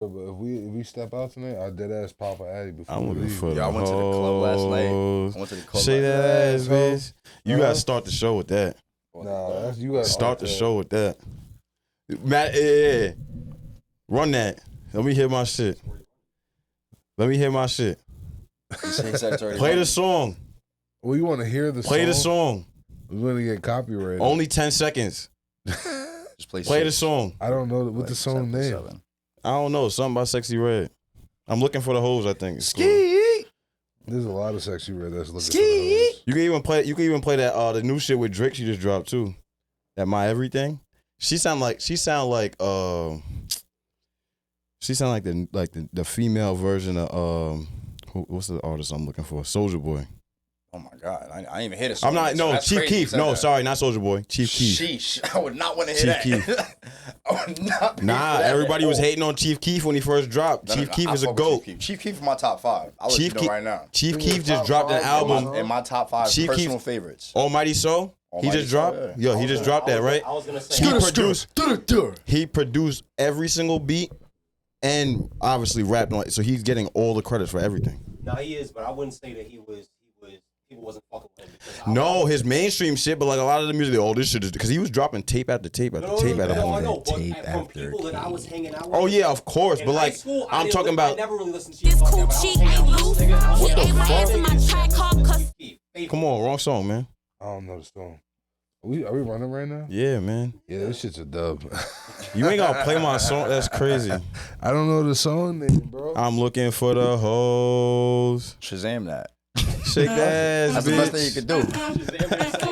But if we step out tonight, I dead ass Papa Addy before I'm we looking leave. for I went to the club last night. I went to the club Say last that night. ass, bitch. You gotta start the show with that. Nah, that's you gotta Start the show with that. Matt, yeah. Run that. Let me hear my shit. Let me hear my shit. Play the song. Well, you want to hear the Play the song. We're gonna get copyrighted. Only 10 seconds. Just Play the song. I don't know what the song name. I don't know. Something about Sexy Red. I'm looking for the hoes, I think. Ski. There's a lot of Sexy Red that's looking for the hoes. You can even play that the new shit with Drake she just dropped too. That My Everything. She sound like the female version of what's the artist I'm looking for? Soulja Boy. Oh my God, I ain't even hit a song. I'm not. No, Chief Keef. No, sorry, not Soulja Boy. Chief Keef. Sheesh, I would not want to hear Chief that. Keef. I would not. Pay Nah, for that everybody was hating on Chief Keef when he first dropped. No, Chief Keef I is a fuck with goat. Chief Keef is my top 5. I'll let you know right now. Chief Keef just dropped an album. In my top 5 Chief personal Keef, favorites. Almighty Soul. He just dropped. Yeah. Yo, he just dropped that, right? I was gonna say. He produced every single beat, and obviously rapped on it. So he's getting all the credits for everything. No, he is, but I wouldn't say that people wasn't fucking with him. No, his mainstream shit, but like a lot of the music, this shit is because he was dropping tape after tape after tape after I tape. know, but from people that I was hanging out with. Oh yeah, of course, but like school, I'm talking about. I never really listened to This cool cheek ain't loose. What the Ain't my ass in my track hard cause Come on, wrong song, man. I don't know the song. Are we running right now? Yeah, man. Yeah, this shit's a dub. You ain't gonna play my song. That's crazy. I don't know the song name, bro. I'm looking for the hoes. Shazam that. Shake that ass, That's bitch. the best thing you could do.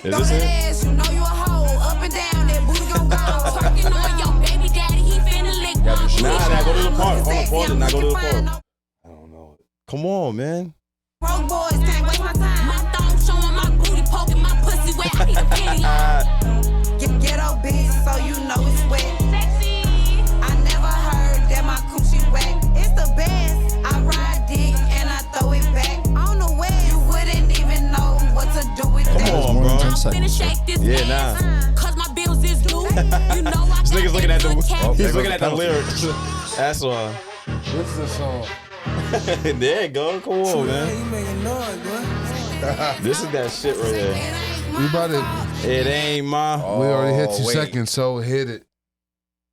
Is this it? ass, you know you a hoe. Up and down, that booty gon' go. Twerking on your baby daddy, he finna lick one. Nah, go to the part. Hold on, pause it. Now go to the part. I don't know it. Come on, man. Broke boys can't waste my time. My thumb showing my booty, poking my pussy wet. I need a penny line. Ghetto bitch, so you know it's wet. Sexy. I never heard that my coochie wet. It's the best. I ride dick and I throw it back. On the way, you wouldn't even know what to do with Come that. on, bro. I'm finna shake this ass. Cause my bills is loose. You know I This nigga's looking at the. Oh, He's there looking goes at the the lyrics. That's why. What's the song? There you go. Come on, man. This is that shit right there. We about to. It ain't my. We already hit 2 wait. seconds, so hit it.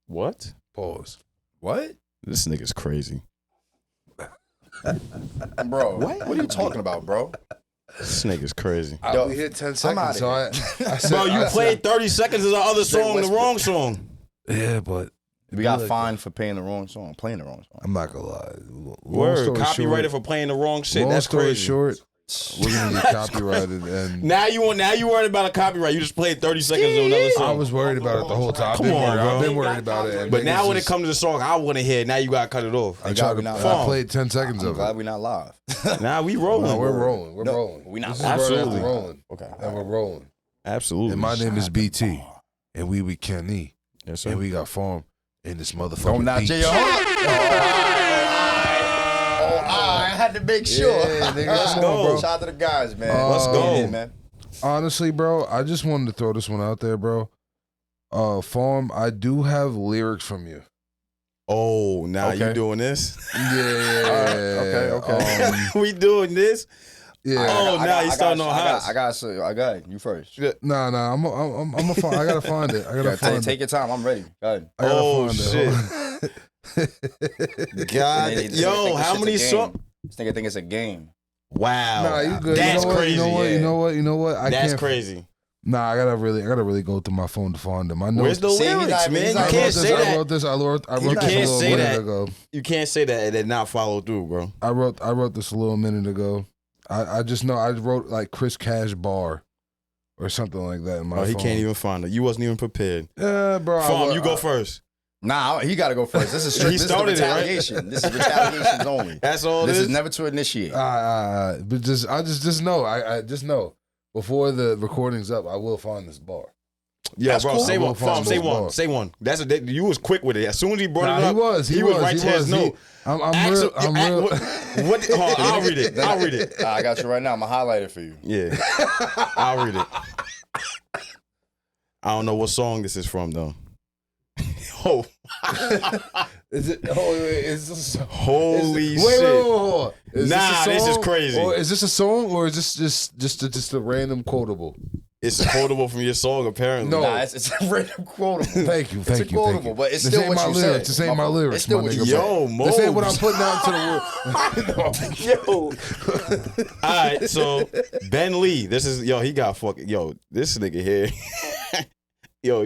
What? Pause. What? This nigga's crazy. Bro, what are you talking about, bro? This nigga's crazy. Yo, we hit 10 outta seconds, so I said, Bro, you I played 30 seconds of the other song, the wrong song. Yeah, but we got fined for playing the wrong song. Playing the wrong song. I'm not gonna lie. Long Word, story copyrighted short, for playing the wrong shit. long That's story crazy. short, we're gonna get copyrighted, and Now you worried about a copyright. You just played 30 seconds of another song. I was worried about it the whole time. Come on, bro. I've been worried about it. and But niggas now when it just- comes to the song, I want to hear it. Now you got to cut it off. I tried to. I played 10 seconds I'm of glad it. we're not live. Now we rolling. No, we're rolling. We're rolling. we not This is Absolutely. We're rolling. Okay. And we're rolling. Absolutely. And my name is BT, and we Kenny, Yes, sir. and we got farm in this motherfucking Don't not beach. I had to make sure. Yeah, nigga, Let's come go. on, bro. Shout out to the guys, man. Let's go. Yeah, man. Honestly, bro, I just wanted to throw this one out there, bro. Farm, I do have lyrics from you. Oh, now you Okay. doing this? Yeah. Okay. We doing this? Yeah. Oh, now you starting on house. I got you first. Nah. I'm a find. I gotta find it. I gotta Yeah, find take it. your time. I'm ready. Go ahead. I gotta Oh, find shit. it. God, This nigga yo, think how this many shit's a songs? game. This nigga think it's a game. Wow. Nah, you good. That's you know what? crazy. You know what? yeah. You know what? I That's can't. crazy. Nah, I gotta really go through my phone to find them. I know. Where's the See, he's lyrics, not- man? he's You not- can't say I that. wrote this. I wrote You this can't a little say minute that. ago. You can't say that and then not follow through, bro. I wrote this a little minute ago. I just know I wrote like Chris Cash bar or something like that in my Oh, he phone. can't even find it. You wasn't even prepared. Yeah, bro. Farm, you go first. Nah, he got to go first. This is strict. He This is started it, right? retaliation. This is retaliation only. That's all This it is is. never to initiate. But I just know. I just know. Before the recording's up, I will find this bar. Yeah, That's bro. cool. Say I one. will Farm, find say those one. bars. Say one. You was quick with it. As soon as he brought Nah, it up, he was right to his note. I'm Ask real. him- I'm real. What? Hold on, I'll read it. I'll read it. I got you right now. I'm going to highlight it for you. Yeah, I'll read it. I don't know what song this is from though. Oh, Is it? Oh, is this? holy Wait, shit! hold on. Is Nah, this a this is song? crazy. Or is this a song, or is this just a random quotable? It's a quotable from your song, apparently. No. Nah, it's a random quotable. Thank you, It's a thank you. quotable, but it's This still ain't what my you lyrics. said. This ain't my fault. lyrics, It's still my what nigga. you said. Yo, Mo. This ain't what I'm putting out to the world. Yo. All right, so Ben Lee. This is he got fucking this nigga here. Yo, are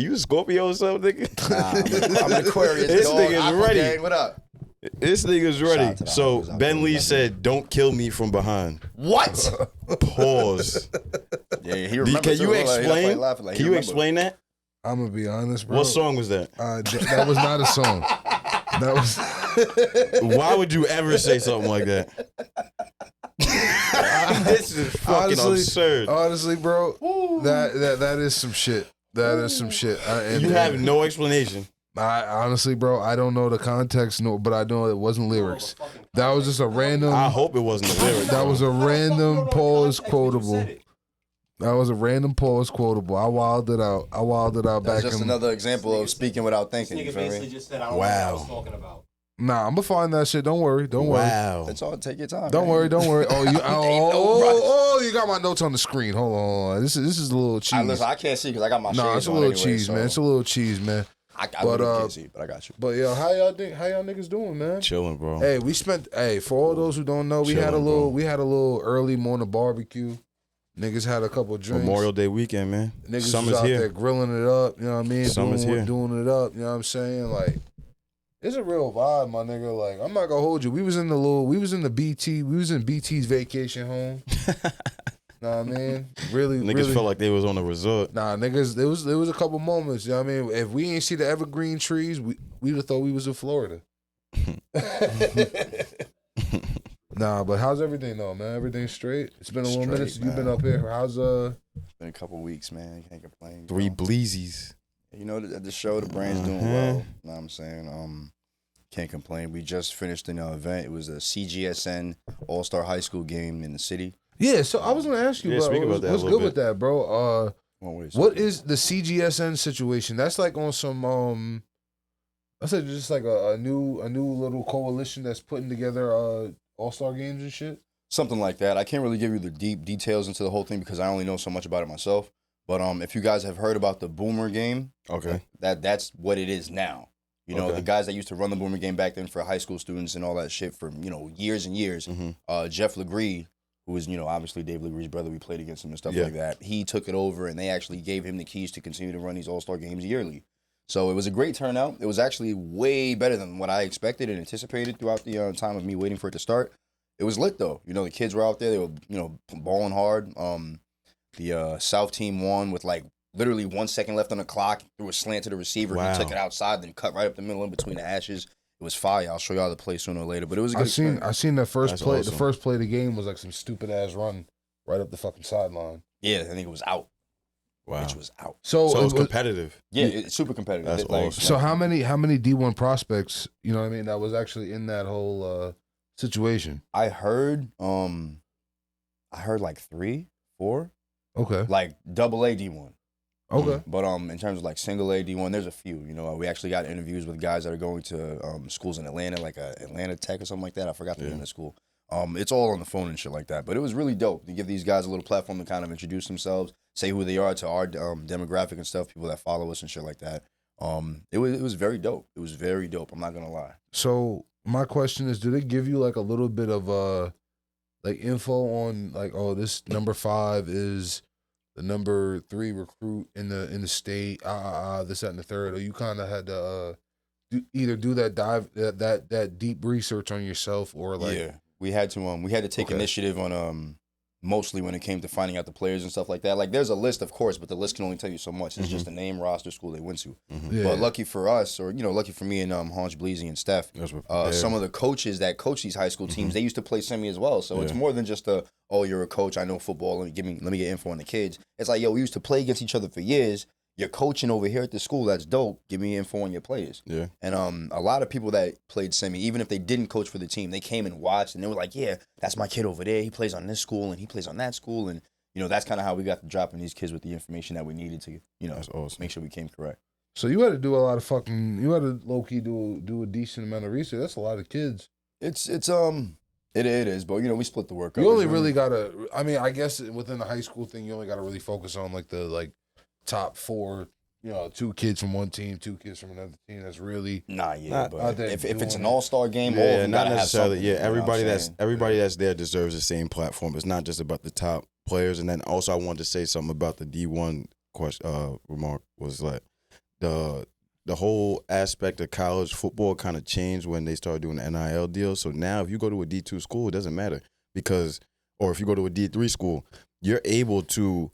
you a Scorpio or something, nigga? Nah, I'm an Aquarius. This dog. nigga's Aqua ready. Gang, what up? This nigga's Shout ready. out to the So Aquas out Ben there. Lee Love said, "Don't kill me from behind." What? Pause. Yeah, he remembers. Can you too. Like, he explain? laughing like he Can you remember. explain that? I'm gonna be honest, bro. What song was that? That was not a song. That was. Why would you ever say something like that? This is fucking absurd. Honestly, bro, that is some shit. That is some shit. You have no explanation. I honestly, bro, I don't know the context, but I know it wasn't lyrics. That was just a random. I hope it wasn't a lyric. That was a random pause quotable. That was a random pause quotable. I wilded out. That's back just in. another example of speaking without This thinking. You nigga feel basically me? just said, I don't know what I was talking about. Nah, I'm gonna find that shit. Don't worry. Don't worry. Wow. It's all. Take your time. Don't man. worry. Don't worry. Oh, you. no Oh, you got my notes on the screen. Hold on. This is a little cheese. Listen, I can't see because I got my shades Nah, it's a on little anyway, cheese, so man. It's a little cheese, man. I but, really can't see, but I got you. But yo, how y'all niggas doing, man? Chilling, bro. Hey, for all those who don't know, we had a Chilling, little early morning barbecue. Niggas had a couple of drinks. Memorial Day weekend, man. Niggas Summer's was out here. there grilling it up, you know what I mean? Summer's here. Doing it up, you know what I'm saying? Like, it's a real vibe, my nigga. Like, I'm not gonna hold you. We was in BT's vacation home. Know what I mean? Really, Niggas really felt like they was on a resort. Nah, niggas, there was a couple moments, you know what I mean? If we ain't see the evergreen trees, we'd have thought we was in Florida. Nah, but how's everything though, man? Everything straight? It's been a little minute since you've been up here. How's It's been a couple weeks, man. Can't complain. 3 bleezies. You know, the show, the brand's doing well. You know what I'm saying? Can't complain. We just finished an event. It was a CGSN All-Star High School game in the city. Yeah, so I was gonna ask you, Yeah, bro, speak about that a what's little good with that, bro? What is the CGSN situation? That's like on some I said just like a new little coalition that's putting together all-star games and shit. Something like that. I can't really give you the deep details into the whole thing because I only know so much about it myself. But if you guys have heard about the Boomer game, Okay. that's what it is now. You know, Okay. the guys that used to run the Boomer game back then for high school students and all that shit for, years and years. Jeff Legree, who is, obviously Dave Legree's brother, we played against him and stuff Yeah. like that. He took it over and they actually gave him the keys to continue to run these all-star games yearly. So it was a great turnout. It was actually way better than what I expected and anticipated throughout the time of me waiting for it to start. It was lit though. The kids were out there. They were, balling hard. The South team won with like literally 1 second left on the clock. Threw a slant to the receiver. Wow. He took it outside, then cut right up the middle in between the hashes. It was fire. I'll show y'all the play sooner or later. But it was a good experience. I seen that first That's play. awesome. The first play of the game was like some stupid ass run right up the fucking sideline. Yeah, I think it was out. Wow. Which was out. So So it it's was- competitive. Yeah, it's super competitive. That's awesome. So how many D1 prospects, you know what I mean, that was actually in that whole situation? I heard like 3, 4, Okay. like double A D1. Okay. But in terms of like single A D1, there's a few. We actually got interviews with guys that are going to schools in Atlanta, like Atlanta Tech or something like that. I forgot the name of the school. It's all on the phone and shit like that. But it was really dope to give these guys a little platform to kind of introduce themselves, say who they are to our demographic and stuff, people that follow us and shit like that. It was very dope. It was very dope. I'm not gonna lie. So my question is, do they give you like a little bit of like info on like, oh, this number 5 is the number 3 recruit in the state, this, that, and the third, or you kind of had to either do that dive that deep research on yourself, or like, Yeah, we had to take initiative on mostly when it came to finding out the players and stuff like that. Like, there's a list, of course, but the list can only tell you so much. It's just a name, roster, school they went to. yeah. But lucky for us, or lucky for me and Hunch, Bleezy, and Steph, some of the coaches that coach these high school teams, they used to play semi as well. So it's more than just you're a coach, I know football, let me get info on the kids. It's like, yo, we used to play against each other for years. You're coaching over here at the school. That's dope. Give me info on your players. Yeah. And a lot of people that played semi, even if they didn't coach for the team, they came and watched, and they were like, yeah, that's my kid over there. He plays on this school, and he plays on that school. And, that's kind of how we got to dropping these kids with the information that we needed to, That's awesome. make sure we came correct. So you had to do a lot of fucking. You had to low key do a decent amount of research. That's a lot of kids. It is, but we split the work up. You only really gotta. I mean, I guess within the high school thing, you only gotta really focus on like the top 4. 2 kids from one team, 2 kids from another team. That's really but if it's an all-star game, all of yeah, them not gotta necessarily. have Yeah, something, everybody that's there deserves the same platform. It's not just about the top players. And then also, I wanted to say something about the D1 question. Remark was like the whole aspect of college football kind of changed when they started doing the NIL deals. So now, if you go to a D2 school, it doesn't matter or if you go to a D3 school, you're able to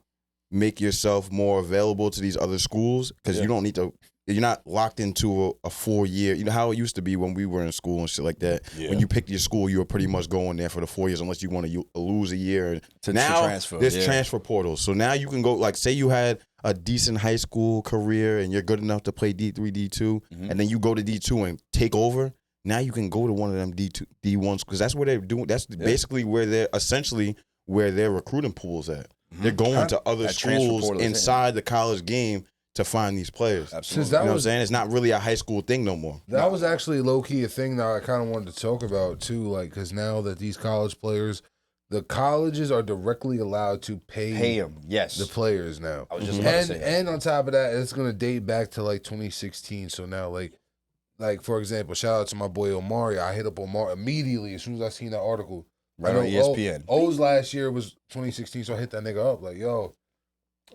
make yourself more available to these other schools because you don't need to. You're not locked into a 4-year. You know how it used to be when we were in school and shit like that. Yeah. When you picked your school, you were pretty much going there for the 4 years unless you want to lose a year. Now transfer. There's transfer portals. So now you can go, like, say you had a decent high school career and you're good enough to play D3, D2, and then you go to D2 and take over. Now you can go to one of them D1s because that's where they're doing. That's basically where they're essentially where their recruiting pool's at. They're going to other schools inside the college game to find these players. Absolutely. You know what I'm saying? It's not really a high school thing no more. That was actually low-key a thing that I kind of wanted to talk about, too, like, because now that these college players, the colleges are directly allowed to pay them, yes. the players now. I was just about to say that. And on top of that, it's going to date back to, like, 2016. So now, like for example, shout out to my boy Omari. I hit up Omari immediately as soon as I seen that article. Right on ESPN. O's last year was 2016, so I hit that nigga up, like, yo,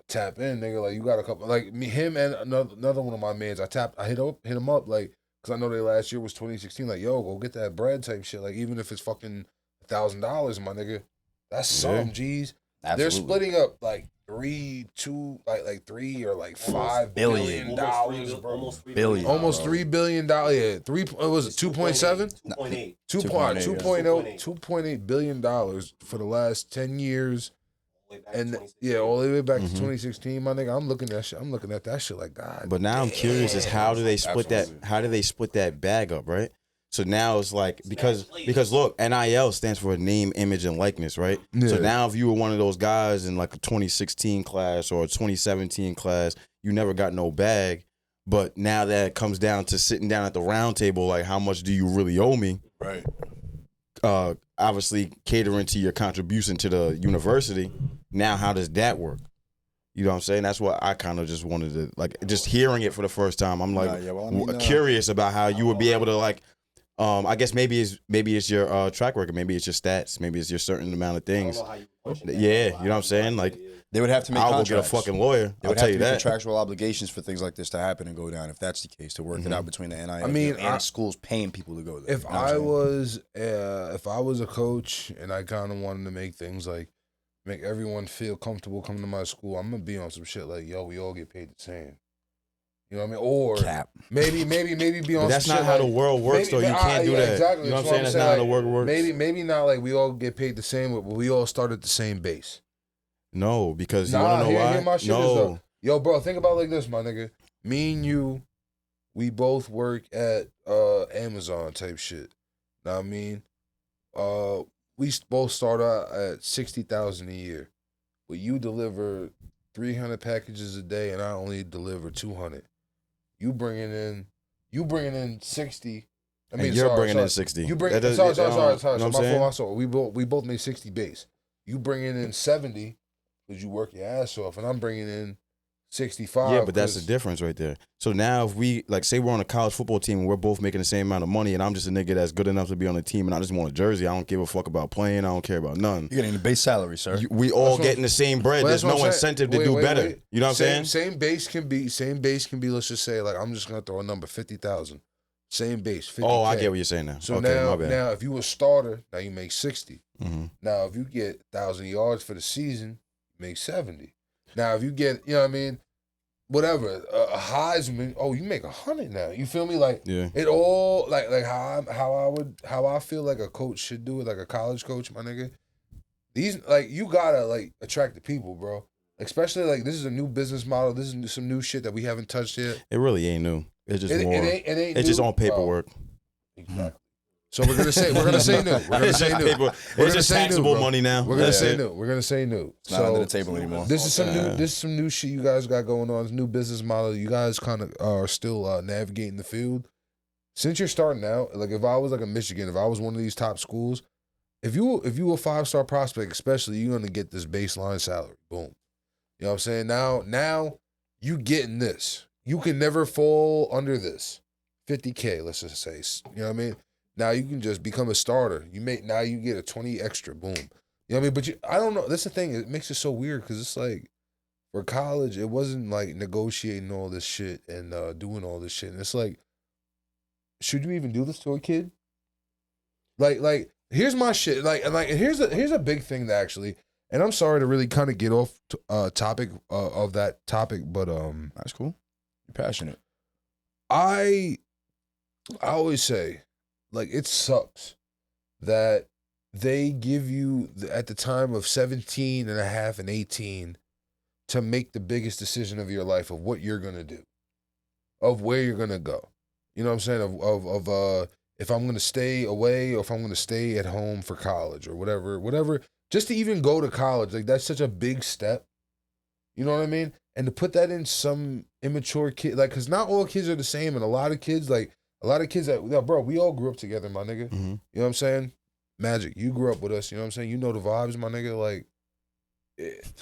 tap in, nigga. Like, you got a couple, like me, him, and another one of my mans. I hit him up, like, because I know their last year was 2016. Like, yo, go get that bread type shit. Like, even if it's fucking $1,000, my nigga, that's some G's. Absolutely. They're splitting up like 3 or like $5 billion, bro. Almost $3 billion. Almost $3 billion. Yeah, what was it? 2.7? 2.8. 2.8 billion dollars for the last 10 years. And all the way back to 2016, my nigga. I'm looking at that shit like, God. But now I'm curious is how do they split that? How do they split that bag up, right? So now it's like because look, NIL stands for name, image, and likeness, right? Yeah. So now if you were one of those guys in like a 2016 class or a 2017 class, you never got no bag. But now that it comes down to sitting down at the round table, like how much do you really owe me? Right. Obviously catering to your contribution to the university. Now how does that work? You know what I'm saying? That's what I kind of just wanted to, like, just hearing it for the first time. I'm like curious about how you would be able to, like, I guess maybe it's your track record, maybe it's your stats, maybe it's your certain amount of things. Yeah, you know what I'm saying? Like, they would have to make I'll contracts. Go get a fucking lawyer. They would have to be contractual obligations for things like this to happen and go down. If that's the case, to work it out between the NIL and schools paying people to go there. If I was a coach and I kind of wanted to make things like make everyone feel comfortable coming to my school, I'm gonna be on some shit like, yo, we all get paid the same. You know what I mean? Or cap. Maybe be on. But that's some not shit how like, the world works, though. You can't do that. Exactly. You know what I'm saying? That's not how the world works. Maybe not like we all get paid the same, but we all start at the same base. No, because you want to know why? Hear my shit is, yo, bro, think about it like this, my nigga. Me and you, we both work at Amazon type shit. Know what I mean? We both start out at $60,000 a year, but you deliver 300 packages a day, and I only deliver 200. You bringing in 60. I mean, you're bringing in 60. You bring sorry. So we both make 60 base. You bringing in 70 because you work your ass off, and I'm bringing in 65. Yeah, but that's the difference right there. So now if we, like, say we're on a college football team and we're both making the same amount of money, and I'm just a nigga that's good enough to be on the team, and I just want a jersey. I don't give a fuck about playing. I don't care about none. You're getting the base salary, sir. We all getting the same bread. There's no incentive to do better. You know what I'm saying? Same base can be. Let's just say, like, I'm just gonna throw a number, 50,000. Same base, 50K. Oh, I get what you're saying now. So okay, my bad. now, if you a starter, now you make 60. Mm-hmm. Now, if you get 1,000 yards for the season, you make 70. Now, if you get, you know what I mean, whatever, a Heisman, you make 100 now. You feel me? Like, it all, like how I feel like a coach should do it, like a college coach, my nigga. These, like, you gotta, like, attract the people, bro. Especially, like, this is a new business model. This is some new shit that we haven't touched yet. It really ain't new. It's just more. It ain't it's just on paperwork. Exactly. So we're gonna say new. We're gonna say new. It's just taxable bro. money now. We're gonna say it. new. We're gonna say new. It's not under the table anymore. This is some new shit you guys got going on. This new business model. You guys kind of are still navigating the field. Since you're starting out, like if I was like a Michigan, if I was one of these top schools, if you a 5-star prospect, especially, you're gonna get this baseline salary. Boom. You know what I'm saying? Now you getting this. You can never fall under this. $50K, let's just say. You know what I mean? Now you can just become a starter. Now you get a 20 extra. Boom. You know what I mean? But I don't know. That's the thing. It makes it so weird because it's like for college, it wasn't like negotiating all this shit and doing all this shit. And it's like, should you even do this to a kid? Like here's my shit. Here's a big thing that actually, and I'm sorry to really kind of get off topic of that topic, but That's cool. You're passionate. I always say, like, it sucks that they give you at the time of 17 and a half and 18 to make the biggest decision of your life of what you're gonna do, of where you're gonna go. You know what I'm saying? Of if I'm gonna stay away or if I'm gonna stay at home for college or whatever. Just to even go to college, like that's such a big step. You know what I mean? And to put that in some immature kid, like, cause not all kids are the same, and a lot of kids that, bro, we all grew up together, my nigga. Mm-hmm. You know what I'm saying? Magic, you grew up with us. You know what I'm saying? You know the vibes, my nigga. Like,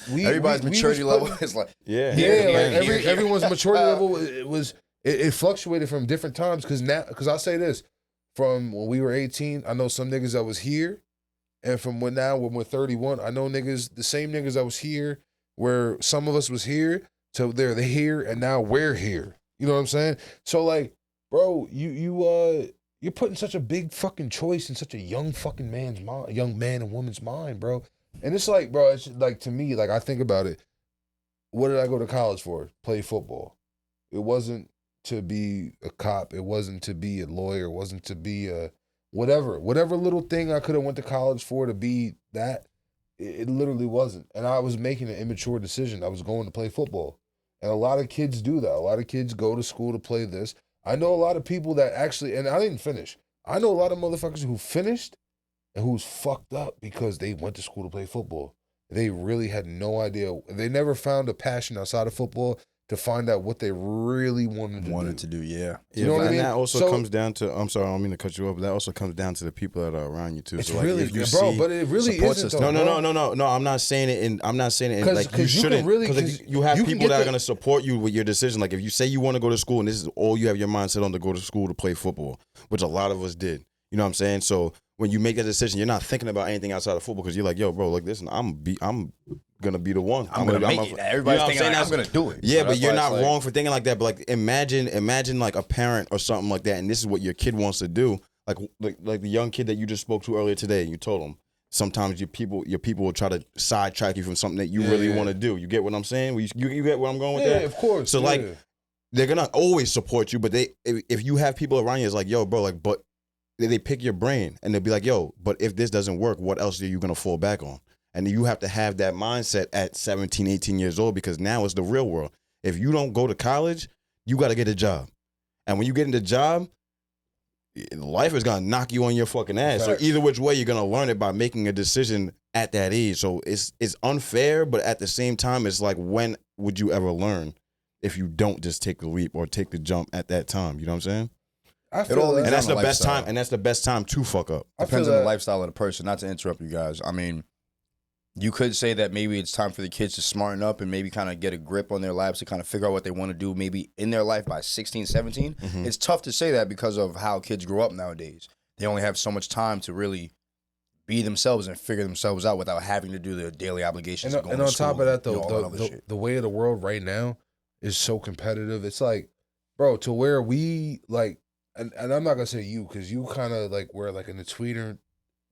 Everybody's maturity level is like everyone's maturity level it fluctuated from different times. Cause I'll say this, from when we were 18, I know some niggas that was here, and from when we're 31, I know niggas, the same niggas that was here, where some of us was here, to they're here, and now we're here. You know what I'm saying? So like, bro, you're putting such a big fucking choice in such a young fucking man's mind, young man and woman's mind, bro. And it's like, bro, it's like, to me, like, I think about it. What did I go to college for? Play football. It wasn't to be a cop. It wasn't to be a lawyer. It wasn't to be a whatever little thing I could have went to college for to be that. It literally wasn't. And I was making an immature decision. I was going to play football. And a lot of kids do that. A lot of kids go to school to play this. I know a lot of people that actually, and I didn't finish. I know a lot of motherfuckers who finished and who's fucked up because they went to school to play football. They really had no idea. They never found a passion outside of football to find out what they really wanted to do. Yeah. You know what I mean? And that also comes down to, I'm sorry, I don't mean to cut you off, but that also comes down to the people that are around you too. It's so like, really, if you bro, see, but it really support isn't. system. No, I'm not saying it in like you shouldn't, because you have people that are going to support you with your decision. Like if you say you want to go to school and this is all you have your mind set on, to go to school to play football, which a lot of us did. You know what I'm saying? So when you make that decision, you're not thinking about anything outside of football, because you're like, yo, bro, like listen, I'm gonna be the one. I'm gonna make it. Everybody's thinking like, I'm gonna do it. Yeah, So but you're not like, wrong for thinking like that. But like imagine like a parent or something like that, and this is what your kid wants to do. Like the young kid that you just spoke to earlier today, and you told him sometimes your people will try to sidetrack you from something that you really want to do. You get what I'm saying? You get where I'm going with that? Yeah, of course. So like they're gonna always support you, but if you have people around you, it's like, yo, bro, like, but they pick your brain and they'll be like, yo, but if this doesn't work, what else are you gonna fall back on? And you have to have that mindset at 17, 18 years old, because now it's the real world. If you don't go to college, you got to get a job. And when you get into a job, life is going to knock you on your fucking ass. Facts. So either which way, you're going to learn it by making a decision at that age. So it's unfair, but at the same time, it's like, when would you ever learn if you don't just take the leap or take the jump at that time? You know what I'm saying? I feel all that. And that's the on the best lifestyle. time. And that's the best time to fuck up. Depends on the lifestyle of the person. Not to interrupt you guys. I mean, you could say that maybe it's time for the kids to smarten up and maybe kind of get a grip on their lives to kind of figure out what they want to do maybe in their life by 16, 17. Mm-hmm. It's tough to say that because of how kids grow up nowadays. They only have so much time to really be themselves and figure themselves out without having to do their daily obligations. And on top of that, though, the way of the world right now is so competitive. It's like, bro, to where we like, and I'm not gonna say you, because you kind of like were like in the tweeter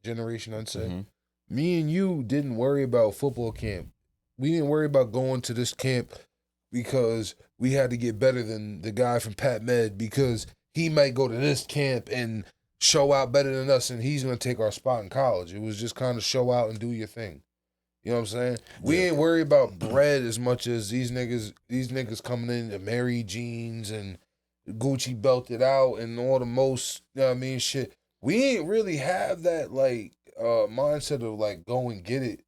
generation, I'd say. Mm-hmm. Me and you didn't worry about football camp. We didn't worry about going to this camp because we had to get better than the guy from Pat Med, because he might go to this camp and show out better than us and he's going to take our spot in college. It was just kind of show out and do your thing. You know what I'm saying? We ain't worry about bread as much as these niggas coming in in Mary jeans and Gucci belted out and all the most, you know what I mean, shit. we ain't really have that like mindset of like go and get it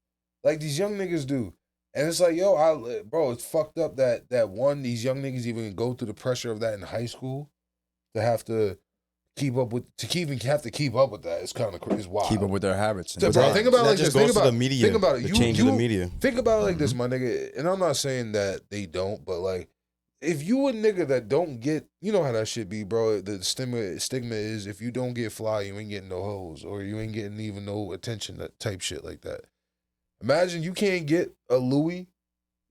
like these young niggas do. And it's like, yo, bro, it's fucked up that these young niggas even go through the pressure of that in high school to have to keep up with that. It's kind of crazy. It's wild. Keep up with their habits. Bro, think about it like this. Think about the media. Think about it. The change of the media. Think about it like this, my nigga. And I'm not saying that they don't, but like, if you a nigga that don't get, you know how that shit be, bro. The stigma is if you don't get fly, you ain't getting no hoes, or you ain't getting even no attention, that type shit like that. Imagine you can't get a Louis,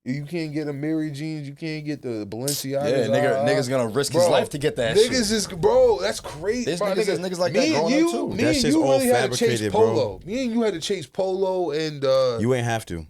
you can't get a Mary Jeans, you can't get the Balenciagas. Yeah, nigga's gonna risk his life to get that shit. Niggas is, bro, that's crazy. There's bro, niggas like that growing up too. Me That and shit's you all really had to chase fabricated, Polo. bro. Me and you had to chase Polo and You ain't have to.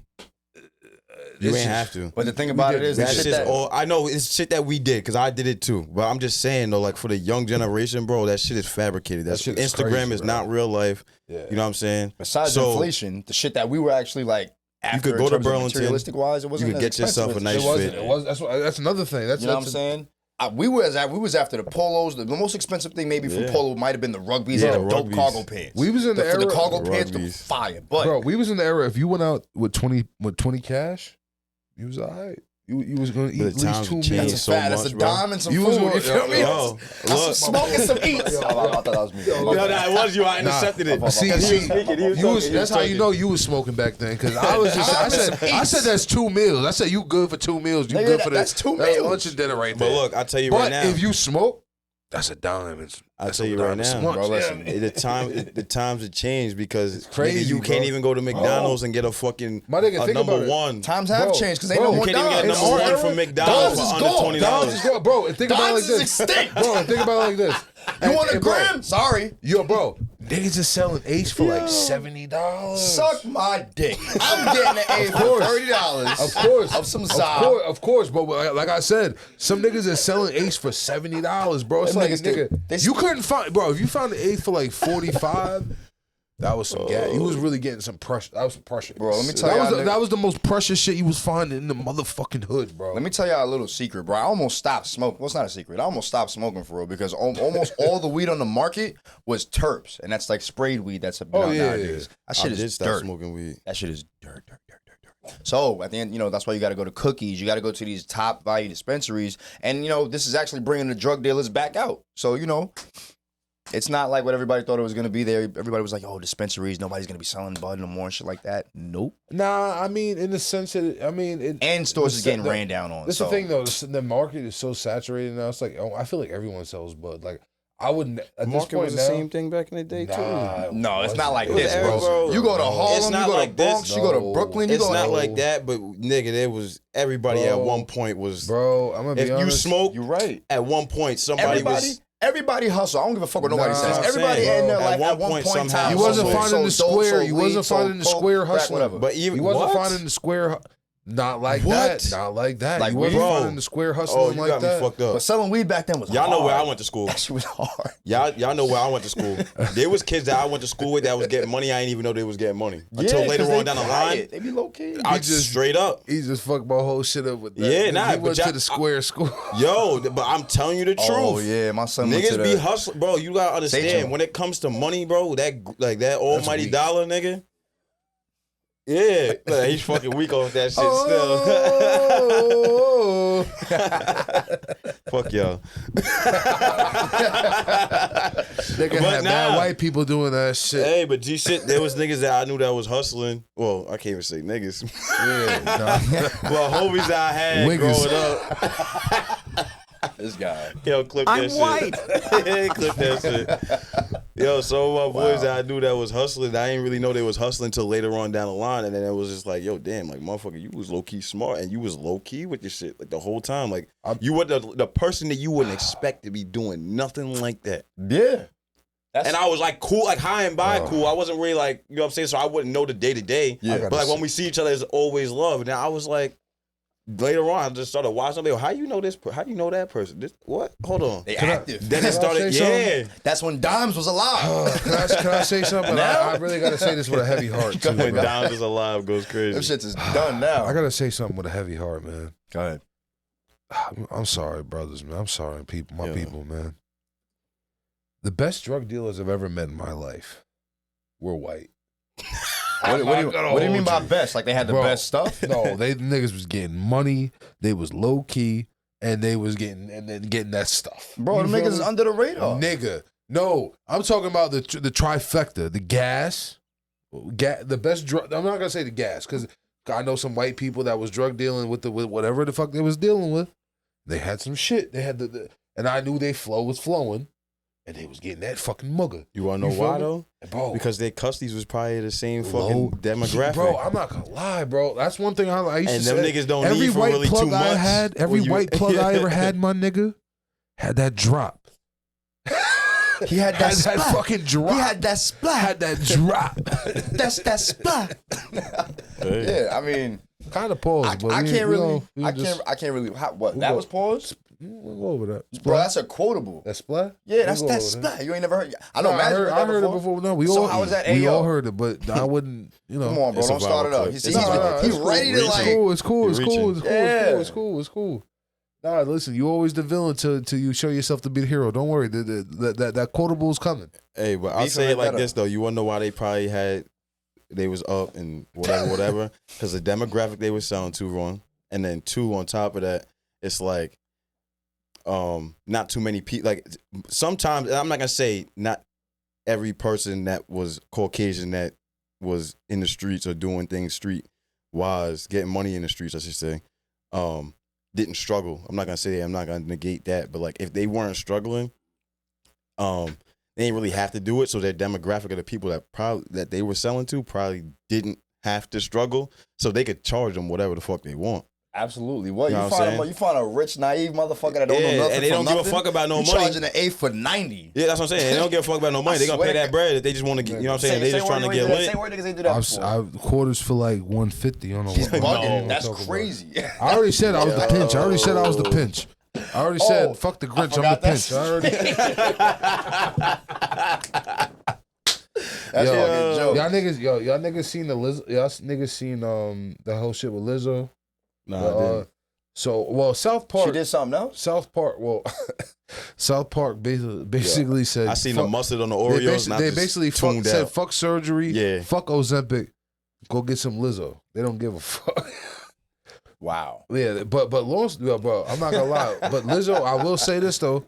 You ain't have to. But the thing about it is, That shit's all. I know it's shit that we did because I did it too. But I'm just saying though, like for the young generation, bro, that shit is fabricated. That shit is Instagram crazy, is bro. not real life. Yeah. You know what I'm saying? Besides inflation, the shit that we were actually like after, you could go in to terms of Burlington, materialistic wise, it wasn't. you could as get yourself expensive a as- nice It wasn't. fit. It was. That's another thing. That's You know what I'm saying? We was after the polos. The most expensive thing maybe from Yeah. Polo might have been the rugbies Yeah, and the dope rugbies. cargo pants. We was in the the era. cargo The pants, the rugbies. fire. But Bro, we was in the era. If you went out with 20 cash, you was alright. You was gonna eat But at the least times 2 have meals. changed that's a so fat. That's much, a bro. dime and some You food. was gonna- You feel me? Yo, That's some look. smoke and some eats. Yo, I thought that was me. Yo, No, it was you. I intercepted it. See, He was speaking, he was talking, that's how you know you was smoking back then. Because I was just, I said that's 2 meals. I said you good for 2 meals. You Nigga, good for that's this. 2 That's meals. lunch and dinner right But there. look, I tell you But right now. if you smoke, that's a dime. I'll That's tell a you dime right and now, some lunch. Bro, listen. The times have changed because crazy, nigga, you can't bro. even go to McDonald's and get a fucking My nigga, think number about it. one. Times have Bro, changed because ain't bro, no You more can't even get a dimes. number our one from era, McDonald's Dimes for is under gone. $20. Dimes is gone, bro. And think about it like Dimes is this, extinct. bro. And think about it like this. You want a Hey, bro, gram? Sorry. Yo, bro, niggas is selling H for like $70. Suck my dick. I'm getting an A for course. $30. Of course, Of some of Zod. of course. But like I said, some niggas are selling Ace for $70, bro. It's Them like, niggas, nigga, you couldn't find, bro. If you found the Ace for like 45, that was some gas. You was really getting some pressure. That was some pressure, Bro, let me tell that y'all, was the, nigga- that was the most precious shit you was finding in the motherfucking hood, bro. Let me tell y'all a little secret, bro. I almost stopped smoking. Well, it's not a secret. I almost stopped smoking for real because almost all the weed on the market was terps, and that's like sprayed weed. That's out nowadays. That shit I did is stop dirt. smoking weed. That shit is dirt. So at the end, that's why you got to go to Cookies. You got to go to these top value dispensaries, and this is actually bringing the drug dealers back out. So it's not like what everybody thought it was gonna be. There, everybody was like, "Oh, dispensaries, nobody's gonna be selling bud no more and shit like that." Nope. Nah, I mean, in the sense that, And stores is getting the- ran down on. That's so. the thing, though. The market is so saturated now. It's like, I feel like everyone sells bud. Like, I wouldn't at this Market point was now. the same thing back in the day too. Nah, No, it's not like wasn't. this, It bro. was, bro. You go to No. Harlem, It's you not go like to this. Bronx, you go to No. Brooklyn, you It's go not to like that, but nigga, there was everybody at Bro. one point was. Bro, I'm gonna be If you honest. smoke, You're right. at one point somebody was. Everybody hustle. I don't give a fuck what nobody Nah, says. I'm Everybody saying, in their bro, life at one point in time. You wasn't hustled, finding the sold dope, square. sold You weed, wasn't sold finding the coke, square crack, hustling. whatever. But even You wasn't what? finding the square. Not like What? that. Not like that. Like you wasn't weed? finding the square hustling Oh, you like got that. me fucked up. But selling weed back then was Y'all hard. know where I went to school. That shit was hard. Y'all know where I went to school. There was kids that I went to school with that was getting money. I didn't even know they was getting money until Yeah, later 'cause they on down the quiet. line. They be low key. I just- just straight up. He just fucked my whole shit up with that. Yeah, nah, He but went to y'all- the square school. Yo, but I'm telling you the truth. Oh yeah, my son went to Niggas the, be hustling, bro. You gotta understand Satan. when it comes to money, bro. That almighty weak. dollar, nigga. Yeah, like, he's fucking weak off that shit Oh. still. Fuck y'all. They can But have mad nah. white people doing that shit. Hey, but G shit, there was niggas that I knew that was hustling. Well, I can't even say niggas. Yeah, nah. Well, homies that I had Wiggers. growing up. this guy. Yo, clip that shit. Clip that shit. Yo, so my boys that I knew that was hustling, I didn't really know they was hustling until later on down the line. And then it was just like, yo, damn, like, motherfucker, you was low-key smart and you was low-key with your shit, like, the whole time. Like, you were the person that you wouldn't expect to be doing nothing like that. Yeah. And I was like cool, like high and by cool. I wasn't really like, you know what I'm saying? So I wouldn't know the day-to-day. Yeah. But like when we see each other, it's always love. And then I was like, later on, I just started watching. Like, how you know this? How you know that person? What? Hold on. They active. Then it started. say Yeah. That's when Dimes was alive. Can I say something? I really gotta say this with a heavy heart too, When bro. Dom is alive, goes crazy. Them shits is done now. I gotta say something with a heavy heart, man. Go ahead. I'm sorry, brothers, man. I'm sorry, people, my Yeah. people, man. The best drug dealers I've ever met in my life were white. What do you mean by best? Like they had the Bro, best stuff? No, they niggas was getting money. They was low key, and they was getting that stuff. Bro, the You feel niggas is me? under the radar. Nigga, no, I'm talking about the trifecta, the gas, the best drug. I'm not gonna say the gas because I know some white people that was drug dealing with whatever the fuck they was dealing with. They had some shit. They had and I knew their flow was flowing, and they was getting that fucking mugger. You wanna know You feel why me? though? Bro, Because their custodies was probably the same low fucking demographic. Bro, I'm not gonna lie, bro. That's one thing I used And to them say. niggas don't every need for white really plug too I much. had, every Or you- white plug I ever had, my nigga, had that drop. He had that Had that splat. fucking drop. He had that splat. Had that drop. That's that splat. Hey. Yeah, I mean, Kind of pause, but I we- can't we really. all- we I just- can't really. What? We'll That go. was pause, We'll go over that. bro. That's a quotable. That splat? Yeah, that's We'll go that over that. splat. You ain't never heard. I know. No, Magic I heard it before. No, we So all. how was that We AO? all heard it, but I wouldn't. You know. Come on, bro. It's a Don't start viral it up. clip. He's, It's he's, a viral he's clip. ready to Reaching. like. It's cool. It's You're cool. It's reaching. cool. It's Yeah. cool. It's cool. It's cool. Nah, listen. You always the villain till you show yourself to be the hero. Don't worry. That quotable is coming. Hey, but I'll Beefing say it right like better. this though. You wanna know why they was up and whatever. Because the demographic they were selling to, wrong. And then two, on top of that, it's like not too many people. Like sometimes, and I'm not gonna say not every person that was Caucasian that was in the streets or doing things street wise, getting money in the streets, I should say, didn't struggle. I'm not gonna say that. I'm not gonna negate that. But like if they weren't struggling, they didn't really have to do it. So their demographic of the people that they were selling to probably didn't have to struggle, so they could charge them whatever the fuck they want. Absolutely. What You know you what I'm find? saying? You find a rich, naive motherfucker that don't know Yeah, nothing and they from don't give a nothing, fuck about no you money. charging an A for 90. Yeah, that's what I'm saying. They don't give a fuck about no money. They gonna swear pay to that God. bread. They just want to get. You know what I'm saying? They just trying to get lit. Say where niggas ain't do that before. I've quarters for like 150 on a He's one. bugging. No. That's Talk about crazy. I already said I was the pinch. I already said I was the Yo. pinch. I already said Oh, fuck the I Grinch. I'm the forgot that. pinch. I already. That's Yo, a fucking joke. y'all niggas seen the Lizzo? Y'all niggas seen the whole shit with Lizzo? Nah, I didn't. South She Park. did something else? South Park. Well, South Park basically said I seen fuck, the mustard on the They Oreos. basically, and I just tuned said out. fuck surgery. Yeah. Fuck Ozempic. Go get some Lizzo. They don't give a fuck. Wow. Yeah, but bro, I'm not gonna lie. But Lizzo, I will say this though.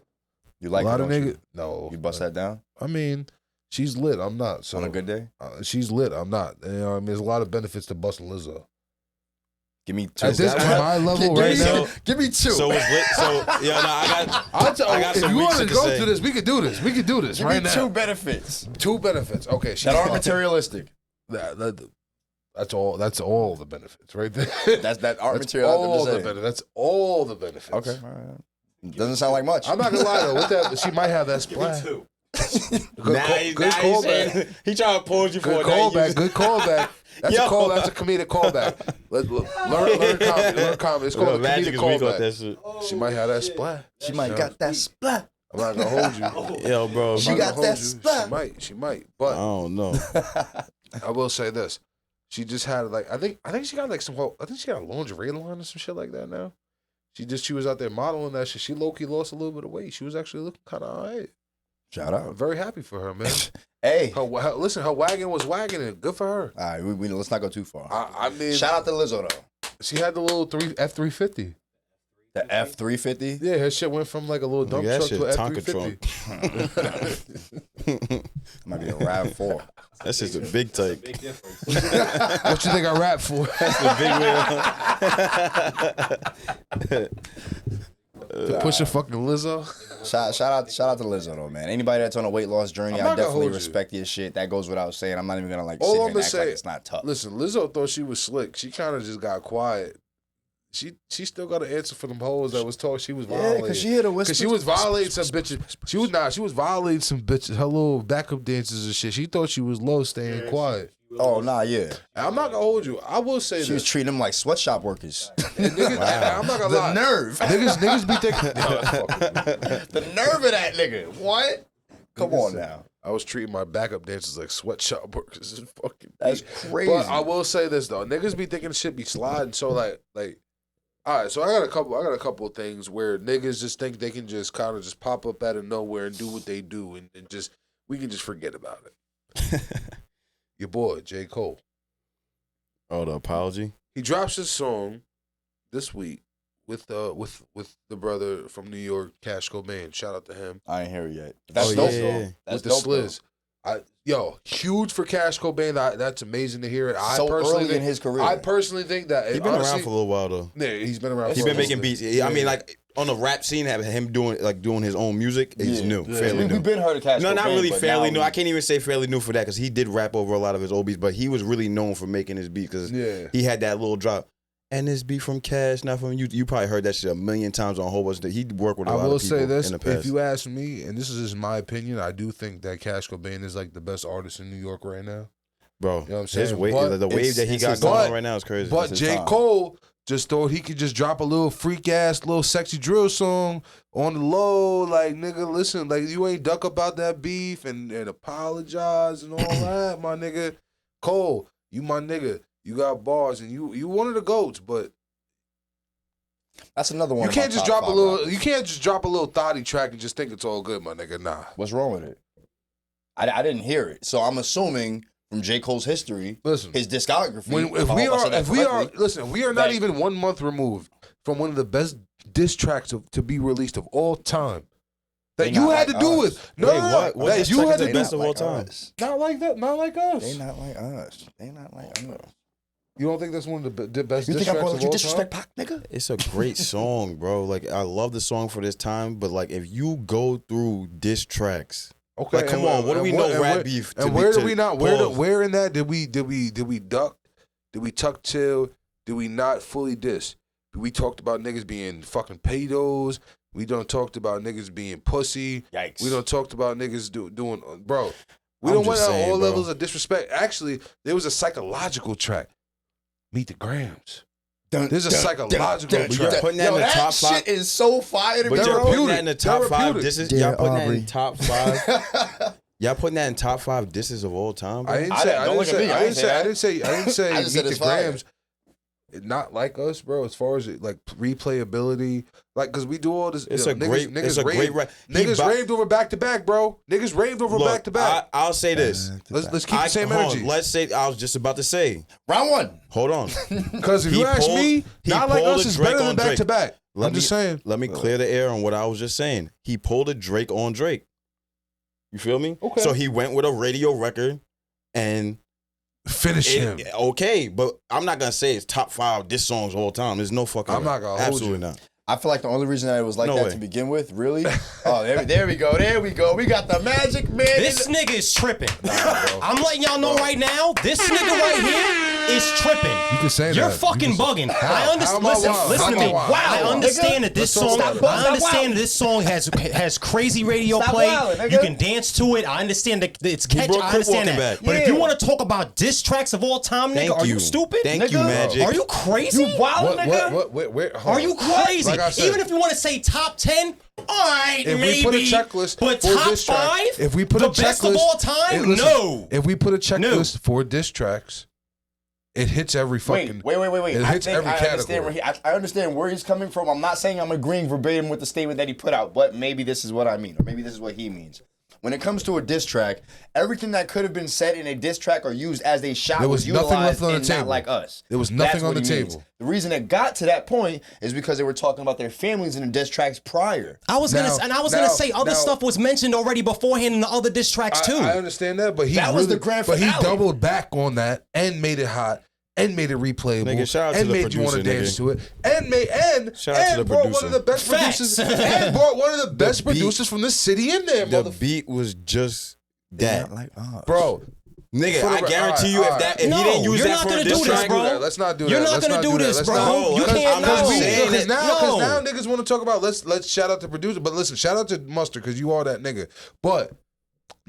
You like a lot it, of don't niggas. you? No, You bust that down I mean, she's lit. I'm not. So on a good day? she's lit. I'm not. You know, I mean, there's a lot of benefits to busting Lizzo. Give me two. At this that at right? my level Give right me- now. Give me two. So it's lit. So yeah, nah, I got. I'll tell I got if some you weak want to shit to go say. through this, we could do this. We could do this Give right me now. two benefits Two benefits. Okay, she's that aren't fucking- materialistic. That's all. That's all the benefits right there. That aren't That's material. all the benefits. That's all the benefits. Okay. All right. Doesn't sound like much. I'm not gonna lie though. With that, she might have that Give me splat. two. Good, good callback. He trying to pause you for Good it. Now you callback. use- Good callback. That's Yo. a call. That's a comedic callback. Learn comedy. Learn comedy. It's called a Magic comedic is weak off callback. that shit. She might have that splat. She might got that splat. I'm not gonna hold you. Yo, bro. She I'm got not gonna that hold you. splat. She might. I But don't know. I will say this: she just had like I think she got like I think she got a lingerie line or some shit like that now. She was out there modeling that shit. She low key lost a little bit of weight. She was actually looking kind of alright. Shout I'm out. very happy for her, man. Hey. Listen, her wagon was wagging it. Good for her. All right, we let's not go too far. I mean, Shout out to Lizzo though. she had the little F350. The F350. Yeah, her shit went from like a little dump That truck shit to an Tonka F350. trunk. Might be a RAV4. That's just a big take. Big difference. What you think I rap for? The big wheel. To push a fucking Lizzo? Shout out to Lizzo though, man. Anybody that's on a weight loss journey, I'm I not gonna definitely hold you. respect your shit. That goes without saying. I'm not even gonna like All sit I'm here and gonna act like say- it's not tough. Listen, Lizzo thought she was slick. She kind of just got quiet. She still got to answer for them hoes that was talking. She was Yeah, violating. because she hit a whisper. Because she was violating some bitches. She was violating some bitches. Her little backup dancers and shit. She thought she was low, staying quiet. Oh nah, yeah. And I'm not gonna hold you. I will say She was this. treating them like sweatshop workers. And niggas, and I'm not gonna The lie. nerve. Niggas be thinking. No, that's fucking- The nerve of that nigga. What? Come on now. I was treating my backup dancers like sweatshop workers. It's fucking. That's deep. crazy. But I will say this though, niggas be thinking shit be sliding. So like All right, so I got a couple of things where niggas just think they can just kind of just pop up out of nowhere and do what they do, and just we can just forget about it. Your boy J. Cole. Oh, the apology. He drops his song this week with the brother from New York, Cash Cobain. Shout out to him. I ain't hear it yet. That's Oh, dope, yeah, though. yeah. That's With the dope, Sliz. Huge for Cash Cobain. That's amazing to hear it. I So personally early think, in his career. I personally think that He's been honestly, around for a little while though. Yeah, he's been around. He's for been a making little beats. bit. I mean, like on the rap scene, having him doing his own music is Yeah. new, Yeah. fairly new. We've been heard of Cash No, not Cobain, really but fairly now new. I can't even say fairly new for that because he did rap over a lot of his old beats, but he was really known for making his beats because he had that little drop. And this beat from Cash, not from you. You probably heard that shit a million times on a whole bunch of things. He worked with a I lot will of people say this: in the past. if you ask me, and this is just my opinion, I do think that Cash Cobain is like the best artist in New York right now. Bro, You know what I'm his saying? wave, But the wave that he it's got his going time. on right now is crazy. But his J. time. Cole just thought he could just drop a little freak ass, little sexy drill song on the low. Like, nigga, listen, like you ain't duck about that beef and apologize and all that, my nigga. Cole, you my nigga. You got bars and you one of the GOATs, but That's another one. you of my can't just top drop a five little. rappers. You can't just drop a little thotty track and just think it's all good, my nigga. Nah. What's wrong with it? I didn't hear it, so I'm assuming from J. Cole's history, Listen, his discography. if we are not that- even 1 month removed from one of the best diss tracks to be released of all time, that They you not had like to do us. with no, Wait, no, no, what? What that diss you track had is to the do best of all time? Us. not like that, not like us. They not like us. They not like us. You don't think that's one of the best You diss think I'm tracks gonna of let you all disrespect time? Pac, nigga? It's a great song, bro. Like I love the song for this time, but like if you go through diss tracks, Okay, like come and on, what do we know rap beef? And where do we not? Where in that did we duck? Did we tuck till? Did we not fully diss? We talked about niggas being fucking pedos. We done talked about niggas being pussy. Yikes. We done talked about niggas doing, bro. We I'm don't went just out saying, all bro. levels of disrespect. Actually, there was a psychological track. Meet the Grams. There's a psychological But track. you're putting that in the that top shit five. is so fire to But me, you're bro. putting that in the top five. Therapeutic. This is Dear y'all putting that Aubrey. in top five. Y'all putting that in top five disses of all time, bro? I didn't say. I don't didn't look at say. me. I didn't say. I didn't say. I didn't say. I just said Meet it's the fire. Grams. Not like us, bro. As far as like replayability, like because we do all this. It's you a know, great. Niggas It's a great. raved, Rap. He niggas raved over back to back, bro. Niggas raved over back to back. I'll say this. Let's keep the same hold on, energy. let's say I was just about to say. Round one. Hold on. Because if He you ask pulled- me, he not like pulled us a is Drake better than on back Drake. to back. Let I'm me- just saying. Let me clear the air on what I was just saying. He pulled a Drake on Drake. You feel me? Okay. So he went with a radio record and Finish him. okay, but I'm not gonna say it's top five diss songs all time. There's no fucking I'm way. not gonna hold Absolutely you. not. I feel like the only reason that it was like No that way. to begin with, really. Oh, there we go. There we go. We got the magic man. This nigga is tripping. I'm letting y'all know right now, this nigga right here is tripping. You can say You're that. fucking You can bugging. How? I understand. How am I Listen, wild? listen How to am I me. wild? I Wow, understand nigga. that this Let's song. talk about it. I understand that this song has crazy radio Stop play. wilding, nigga. You can dance to it. I understand that it's catchy. brought I Crip understand Walking that. back. But if you Yeah. want to talk about diss tracks of all time, nigga, Thank are you you. stupid? Thank you, Nigga. Magic. Are you crazy? You wild, What? nigga? Hold Are on. you crazy? Like I said, Even if you want to say top 10, all right, if maybe. we put a checklist but for top diss track, 5, if we put the a checklist, best of all time, listen, no. If we put a checklist for diss tracks, it hits every fucking. Wait. It I hits think every I understand category. I understand where he's coming from. I'm not saying I'm agreeing verbatim with the statement that he put out, but maybe this is what I mean, or maybe this is what he means. When it comes to a diss track, everything that could have been said in a diss track or used as a shot There was was nothing utilized left on the and table. not like us. There was nothing That's on what the he means. table. The reason it got to that point is because they were talking about their families in the diss tracks prior. I was gonna Now- say other now- stuff was mentioned already beforehand in the other diss tracks too. I understand that, but he That was really, the grand but he finale. doubled back on that and made it hot and made it replayable Nigga, shout out to and the made you want to producer, dance nigga. to it and Shout out to the brought one producer. of the best Facts. producers and brought one of the best beat- producers from the city in there, The beat was just that, like us. bro. nigga. For the I re- guarantee you, alright, if he No, didn't use you're that not for gonna a do diss this, track, bro. Let's not do that. You're not Let's gonna not do that. this, Let's bro. not- You because can't I'm not know. saying Because that- now No. niggas want to talk about let's shout out the producer, but listen, shout out to Mustard because you are that nigga. But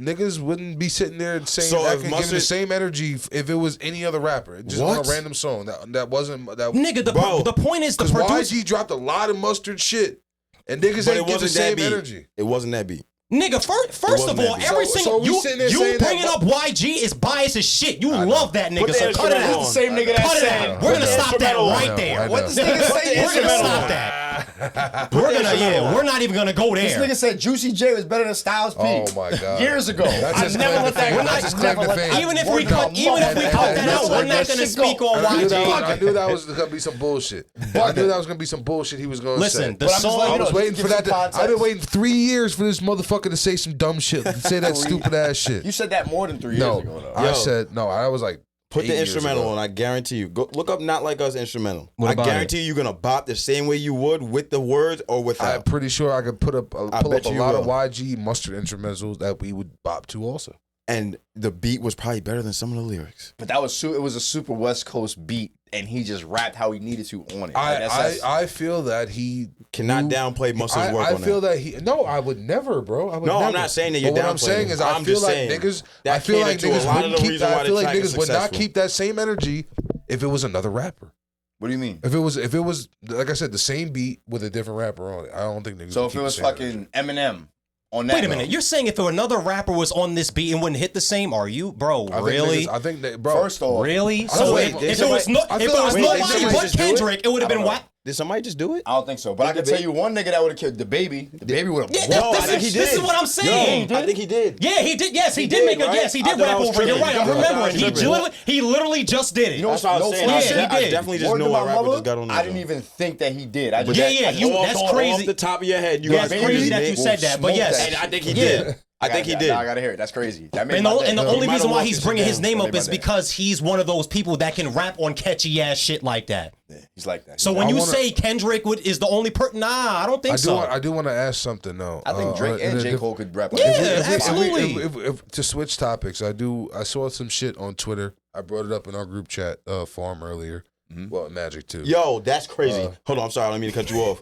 niggas wouldn't be sitting there and saying So that if can give the Mustard- same energy if it was any other rapper, just What? on a random song that wasn't that. Nigga, Bro, the point is the Because producer. YG dropped a lot of Mustard shit, and niggas But ain't get the same energy. It wasn't that beat. Nigga, first of all, heavy. every So single we sitting there you saying that- bringing up YG is biased as shit. You love that nigga, Put so the cut it instrumental out. on. The same nigga that Cut it said. out. We're gonna stop that instrumental right on. there. I know. What this nigga say? We're gonna stop that. We're gonna we're not even gonna go This there. nigga said Juicy J was better than Styles P. Oh my god. Years ago. That's I just never claim let to that fame. go. That's just I claim never to let- fame. Even if we Word cut of that out, mother. we're not gonna speak on I YG. knew that was gonna be some bullshit. I knew that was gonna be some bullshit he was gonna Listen, say. the But I'm just letting song. you I was know, waiting give for some that. I've been context. waiting 3 years for this motherfucker to say some dumb shit, to say that stupid ass shit. You said that more than 3 years No, ago, though. I Yo. said no. I was like, Put 8 the years instrumental ago. on. I guarantee you. Go look up "Not Like Us" instrumental. What I about guarantee you're gonna bop the same way you would with the words or I'm without. pretty sure I could pull up a bet lot you of will. YG mustard instrumentals that we would bop to also. And the beat was probably better than some of the lyrics. But that was it was a super West Coast beat, and he just rapped how he needed to on it. Like, that's- I feel that he Cannot knew- downplay Mustard's work I on feel that. that he no, I would never, bro. I would No, never. I'm not saying that you're But what I'm downplaying saying it. is I I'm feel just like saying niggas. that I feel like catered to a niggas lot of wouldn't the keep reason that. why I feel the like track is niggas would not successful. keep that same energy if it was another rapper. what do you mean? If it was like I said, the same beat with a different rapper on it, I don't think niggas. So would if keep it the was same fucking Eminem on that. Wait a minute, you're saying if another rapper was on this beat and wouldn't hit the same? Are you, bro? energy. Really? I think that, bro. First off, Really? I So feel if, like- if it was I if feel it was like- nobody somebody but just do it? Kendrick, it would have been I don't what? Did somebody just do it? I don't think so. But I can the tell you one nigga that would have killed the baby. The baby would have. Yeah, No, I think he this is did. what I'm saying. No, I think he did. Yeah, he did. Yes, he, He did did, make a. right? Yes, he I did thought I rap was over it. You're tripping. right. I'm I thought I was remembering. tripping. He literally just did it. You know That's what I was no saying. funny Yeah, shit? he I did. definitely just Word knew to a my rapper mother, just got on that. I didn't even think that he did. I just Yeah, yeah. You, Off that's off crazy. the top of your head, you That's got crazy baby. that you said that. But Smoke yes, that And I think he Yeah. did. I think he did. Now I gotta hear it. That's crazy. That made And my the, day. and the You only might reason have why walked he's this bringing down. his name That up made is my day. because he's one of those people that can rap on catchy ass shit like that. Yeah, he's like that. So when you wanna- say Kendrick is the only person, nah, I don't think so. I do want to ask something though. I think Drake and J. Cole could rap like Yeah, that. absolutely. If to switch topics, I saw some shit on Twitter. I brought it up in our group chat farm earlier. Well, Magic too. Yo, that's crazy. Hold on, I'm sorry. I don't mean to cut you off.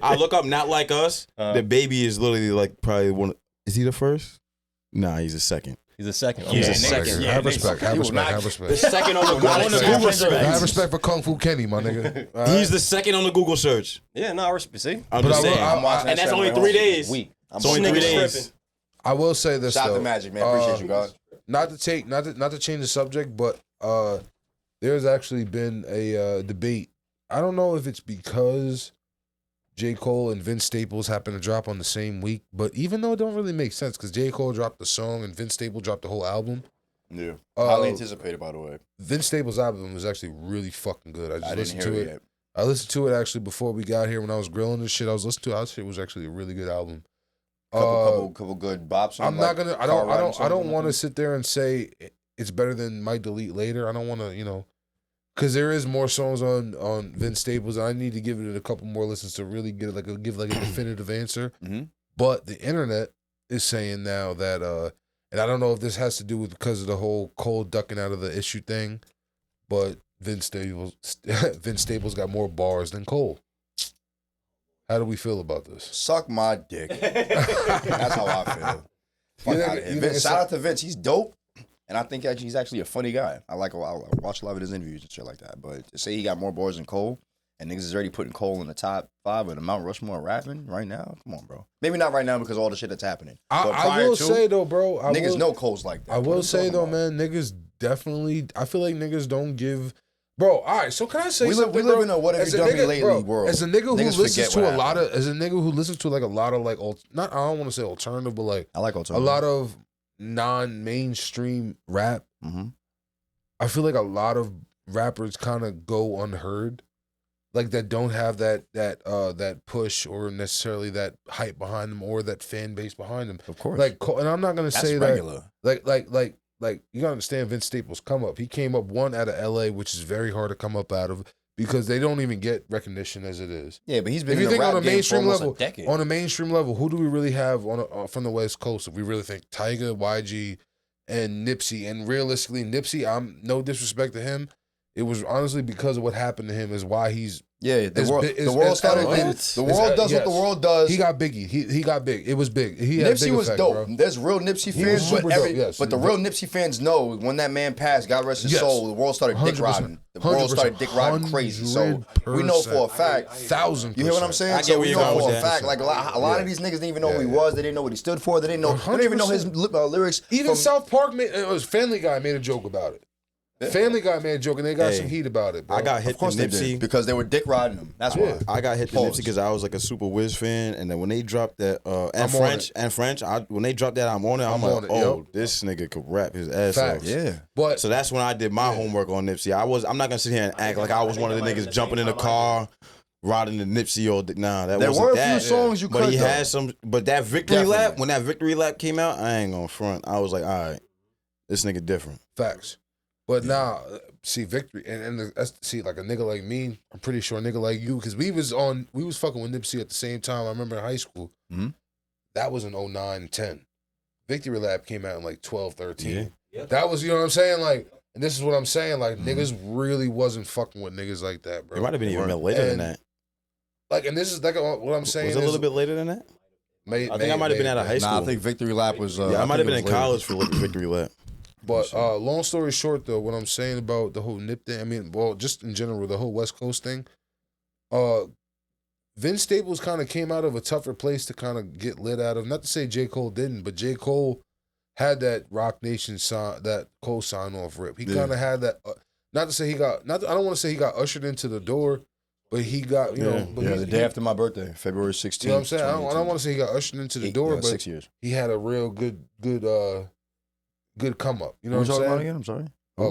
I look up "Not Like Us." The baby is literally like probably one. Is he the first? Nah, he's the second. He's a second. He's a Okay. second. Have respect. Have He will respect. not- Have The respect. second on the Google search. Have respect for Kung Fu Kenny, my nigga. All right? He's the second on the Google search. Yeah, no, I respect. See, I'm But just I will- saying. I'm watching And that that's shit only on my 3 own. days. Week. It's only 3 Niggas days. tripping. I will say this Shout out though. to Magic, man. Appreciate you, God. Not to change the subject, but there's actually been a debate. I don't know if it's because J. Cole and Vince Staples happen to drop on the same week, but even though it don't really make sense because J. Cole dropped the song and Vince Staples dropped the whole album. Yeah. Uh, Highly anticipated, by the way. Vince Staples' album was actually really fucking good. I just I didn't listened hear to it it. yet. I listened to it actually before we got here when I was grilling and shit. I was listening to it. I thought it was actually a really good album. Couple good bops. I'm not gonna. I don't want to to. sit there and say it's better than Might Delete Later. I don't want to, because there is more songs on Vince Staples. I need to give it a couple more listens to really get give a definitive answer. Mhm. But the internet is saying now that, and I don't know if this has to do with because of the whole Cole ducking out of the issue thing, but Vince Staples got more bars than Cole. How do we feel about this? Suck my dick. That's how I feel. Fuck You think- outta you here. think Vince, it's shout out to Vince. He's dope. And I think actually he's actually a funny guy. I watch a lot of his interviews and shit like that. But to say he got more bars than Cole, and niggas is already putting Cole in the top 5 of the Mount Rushmore rapping right now. Come on, bro. Maybe not right now because of all the shit that's happening. But I prior will to, say though, bro. niggas know Cole's like that. I What will are you say talking though, about? man, niggas definitely. I feel like niggas don't give. Bro, all right. So can I say We something? live bro? in a what have As you a done me nigga, lately bro, world. As a nigga who Niggas listens forget to what a lot happened. of, as a nigga who listens to like a lot of like, not I don't want to say alternative, but like I like a alternative. lot of non-mainstream rap. Mm-hmm. I feel like a lot of rappers kind of go unheard, like that don't have that push or necessarily that hype behind them or that fan base behind them. Of course. Like, and I'm not gonna that's say regular. that. Like you gotta understand Vince Staples come up. He came up one out of LA, which is very hard to come up out of because they don't even get recognition as it is. Yeah, but he's been If you in the think rap on a game for mainstream almost level, a decade. on a mainstream level, who do we really have from the West Coast? If we really think Tyga, YG, and Nipsey, and realistically Nipsey, I'm no disrespect to him. It was honestly because of what happened to him is why he's Yeah, the It's world, bi- it's- the world it's started. elevated. The world does what the world does. He got Biggie. He got big. It was big. He had a Nipsey big was effect, dope. bro. There's real Nipsey He was fans, but, super dope, yes. but the real Nipsey fans know when that man passed, God rest his Yes. soul, the world started dick 100%. riding. The world started dick riding crazy. So we know for a fact. 1,000%. You hear what I'm saying? I get So where we you're know going for with a that. fact. Like a lot of these niggas didn't even know who he was. They didn't know what he stood for. They didn't know. They didn't even know his lyrics. Even South Park made it was Family Guy made a joke about it. Family Guy made a joke and they got some heat about it. Bro. I got hit Of course to they did Nipsey. because they were dick riding him. That's why. I got hit to Pause. Nipsey because I was like a Super Wiz fan, and then when they dropped that I'm French, when they dropped that, I'm on it. I'm on like, it, oh, yep. this nigga could rap his ass Facts. off. Yeah. But So that's when I did my homework on Nipsey. I'm not gonna sit here and act like I was one of the niggas jumping in the car, riding the Nipsey or nah. That There wasn't were a that. few songs you but could he though. had some. But that victory Definitely. lap, when that victory lap came out, I ain't gonna front. I was like, all right, this nigga different. facts. But now, see, Victory, see, like a nigga like me, I'm pretty sure a nigga like you, because we was fucking with Nipsey at the same time. I remember in high school. Mhm. That was in 09, 10. Victory Lap came out in like 12, 13. Yeah. That was, you know what I'm saying? Like, and this is what I'm saying, like, Mm-hmm. niggas really wasn't fucking with niggas like that, bro. It might have been even later than that. Like, and this is like what I'm saying. Was it a little bit later than that? I think I might have been out of high school. Nah, I think Victory Lap was. Yeah, I might have been in college for victory lap. But long story short, though, what I'm saying about the whole Nip thing, I mean, well, just in general, the whole West Coast thing, Vince Staples kind of came out of a tougher place to kind of get lit out of. Not to say J. Cole didn't, but J. Cole had that Rock Nation sign, that Cole sign off rip. He kind of had that. Not to say he got. Not. I don't want to say he got ushered into the door, but he got. You know. But Yeah, he- the day after my birthday, February 16th. You know what I'm saying? I don't want to say he got ushered into the door, but 6 years. he had a real good come up. You know Who what we I'm talking about saying? again? I'm sorry.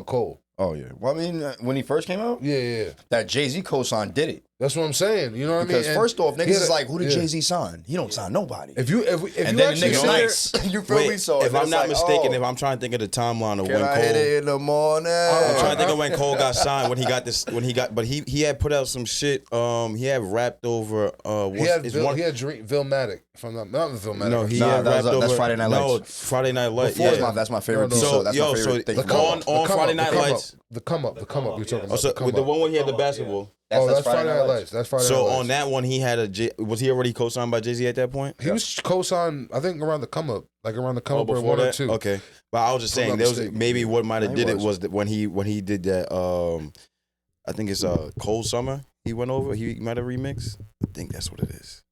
Cole. Oh yeah. Well, I mean, when he first came out, Yeah. that Jay-Z co-sign did it. That's what I'm saying. You know what I mean? Because And first off, he niggas had is a- like, who did yeah. Jay-Z sign? He don't sign nobody. If you and actually then the sit nigga there- nice. You feel me? Wait, So if and I'm it's not like, mistaken, oh, if I'm trying to think of the timeline of can when I hit Cole, it in the morning? I'm trying to think of when Cole got signed. But he had put out some shit. He had rapped over. he had Vilmatic. If I'm not Vilmatic. No, he Nah, had that's rapped over. Friday Night No, Lights. Friday Night Lights. Before Yeah. That's my favorite. No, no. piece. So, That's yo, my favorite so thing. on Friday Night Lights. The come up you're talking Oh, about. so the come with the up. one where he had the basketball. That's Friday Night Lights. That's Friday Night So Lights. on that one, he had was he already co-signed by Jay-Z at that point? He was co-signed, I think, around the come up, like around the come up or before one or that? two. Okay, but I was just If I'm saying not there was mistaken. maybe what might have He did it was. was that when he did that. I think it's Cold Summer. He went over. He might have remixed. I think that's what it is.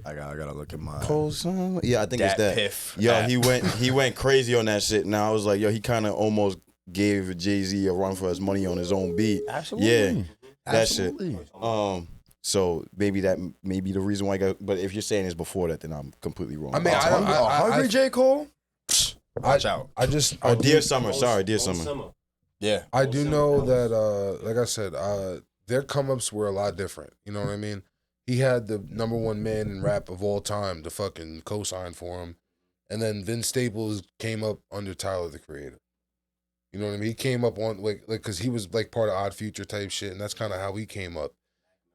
I gotta look at my Cold Summer. Yeah, I think it's that. piff. Yo, That- he went crazy on that shit. Now I was like, yo, he kind of almost gave Jay-Z a run for his money on his own beat. Absolutely. Yeah, that shit. Absolutely. So maybe that may be the reason why I got. But if you're saying it's before that, then I'm completely wrong. I mean, I don't. Hungry J. Cole? Watch out. I just. Oh, I Dear do, Summer. Sorry, Dear Summer. Yeah. I do know that, like I said, their come ups were a lot different. You know what I mean? He had the number one man in rap of all time to fucking co-sign for him, and then Vince Staples came up under Tyler the Creator. You know what I mean? He came up on like because he was like part of Odd Future type shit, and that's kind of how he came up.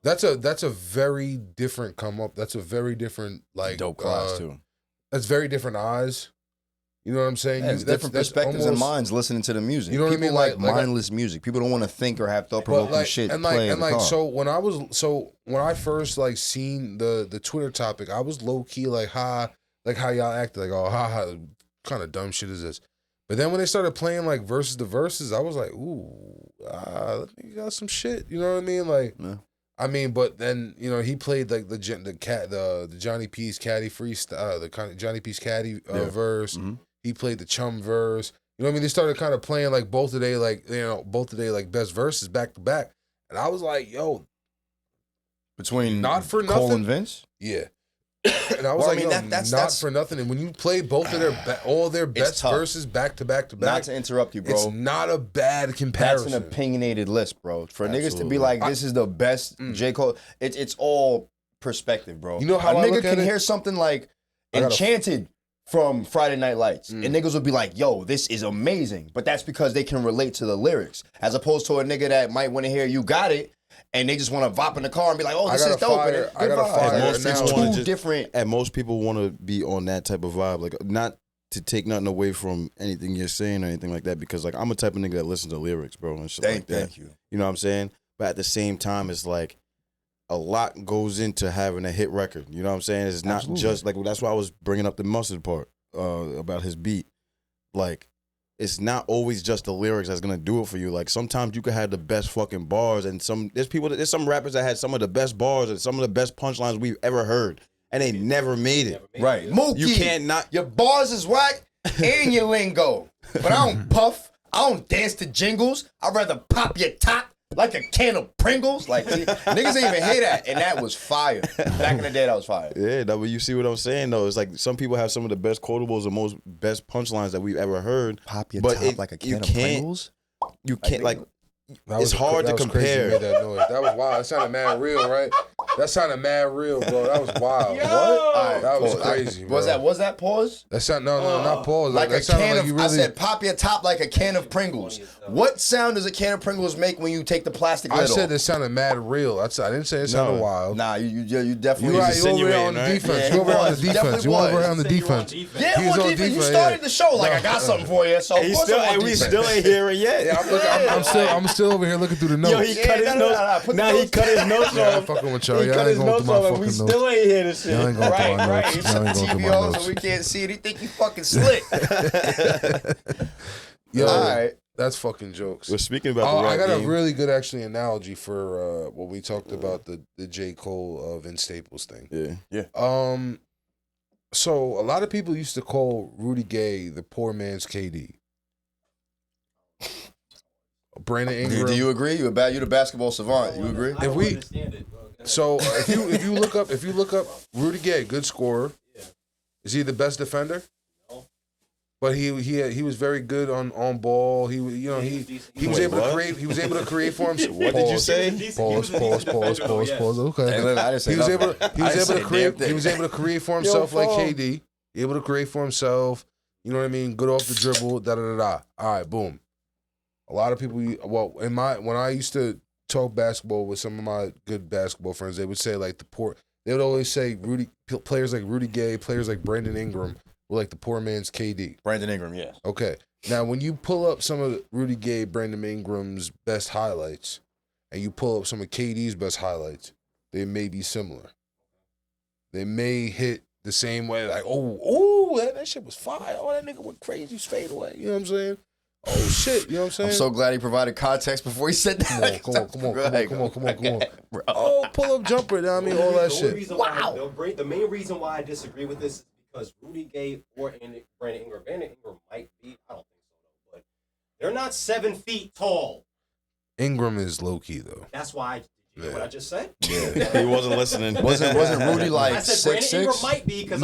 That's a very different come up. That's a very different like Dope class too. That's very different eyes. You know what I'm saying? Yeah, it's different perspectives and minds listening to the music. You know what I People mean? like Like mindless music. People don't want to think or have thought But provoking like, shit. and play like, in the car. so when I first like seen the Twitter topic, I was low key like how y'all acted, like, oh, ha, kind of dumb shit is this? But then when they started playing like verses to verses, I was like, ooh, you got some shit. You know what I mean? Like, Yeah. I mean, but then he played like the Johnny P's Caddy freestyle, the kind of Johnny P's Caddy verse. Mhm. He played the Chum verse. You know what I mean? They started kind of playing like both of they like best verses back to back, and I was like, yo, Between not for Cole nothing. and Vince? yeah. And I was Well, I like, mean, yo, that's not for nothing. And when you play both of all their best tough. verses back to back to Not back, to interrupt you, bro. it's not a bad That's comparison. an opinionated list, bro. For niggas to Absolutely. be like, this is the best J. Cole, it's all perspective, bro. You know how a I nigga look at can it? hear something like I gotta- Enchanted from Friday Night Lights, and niggas would be like, yo, this is amazing. But that's because they can relate to the lyrics, as opposed to a nigga that might want to hear You Got It, and they just want to vop in the car and be like, oh, this I is gotta dope. fire- and I gotta good vibes. fire And most now. people It's want two to different. And most people want to be on that type of vibe, like not to take nothing away from anything you're saying or anything like that, because like I'm a type of nigga that listens to lyrics, bro, and shit like that. Thank you. You know what I'm saying? But at the same time, it's like a lot goes into having a hit record. You know what I'm saying? It's not Absolutely. just like that's why I was bringing up the Mustard part about his beat. Like, it's not always just the lyrics that's gonna do it for you. Like, sometimes you can have the best fucking bars, and there's some rappers that had some of the best bars and some of the best punchlines we've ever heard, and they never made it. Right. Mookie, You can't not. your bars is whack and your lingo. But I don't puff. I don't dance to jingles. I'd rather pop your top like a can of Pringles. Like, see, niggas ain't even hear that. And that was fire. Back in the day, that was fire. Yeah, but you see what I'm saying though? It's like some people have some of the best quotables and most best punchlines that we've ever heard. Pop your But top like a can of Pringles? You can't like. That It's was hard to that was crazy you compare. made that noise. That was wild. That sounded mad real, right? That sounded mad real, bro. That was wild. What? All right, That was pause. crazy, bro. Was that pause? That sound no, not pause. Like that a sounded can like of, you really. I said pop your top like a can of Pringles. What sound does a can of Pringles make when you take the plastic lid I said off? it sounded mad real. I didn't say it sounded wild. Nah, you definitely. You right, you over there on insinuating, the right? defense. Yeah, You over there on the he was. defense. You Definitely over there on the was. defense. Yeah, He was on on defense. You defense, started yeah. the show like No. I got something for you. So of course I'm on We defense. still ain't hearing yet. Yeah, I'm still over here looking through the notes. Yo, he cut his no, notes. put the Now he notes cut his notes Yeah, I'm off. fucking with y'all. He Y'all cut ain't his going notes through my off, and fucking we notes. still ain't hear this shit. Y'all ain't going through Right, my right. notes. He Y'all shut the ain't going through TV my on notes. so we can't see it. He think he fucking slick. Yo, All right. that's fucking jokes. We're speaking about the I rap got game. a really good actually analogy for what we talked about the J. Cole Vince Staples thing. Yeah. So a lot of people used to call Rudy Gay the poor man's KD. Brandon Ingram. Do you agree? You the basketball savant. You agree? I don't we- understand it. Bro. So if you look up Rudy Gay, good scorer. Yeah. Is he the best defender? No. But he was very good on ball. He was able to create. He was able to create for himself. What did you say? Pause. Okay. Hey, look, I didn't say He was nothing. able. He I was didn't able say to a create. damn thing. He was able to create for himself like Paul. KD. Able to create for himself. You know what I mean? Good off the dribble. Da da da da. All right, boom. A lot of people. Well, when I used to talk basketball with some of my good basketball friends, they would say like the poor. They would always say players like Rudy Gay, players like Brandon Ingram were like the poor man's KD. Brandon Ingram, yes. Okay. Now, when you pull up some of Rudy Gay, Brandon Ingram's best highlights, and you pull up some of KD's best highlights, they may be similar. They may hit the same way, like, that shit was fire. Oh, that nigga went crazy, fade away. You know what I'm saying? Oh, shit. You know what I'm saying? I'm so glad he provided context before he said that. Come on. Oh, pull up jumper, you know what I mean? All that shit. The main reason why I disagree with this is because Rudy Gay or Brandon Ingram might be, I don't think so, but they're not 7 feet tall. Ingram is low key, though. That's why. Did you hear what I just said? Yeah, he wasn't listening. Wasn't Rudy I like said Brandon Ingram 6'6"? might be because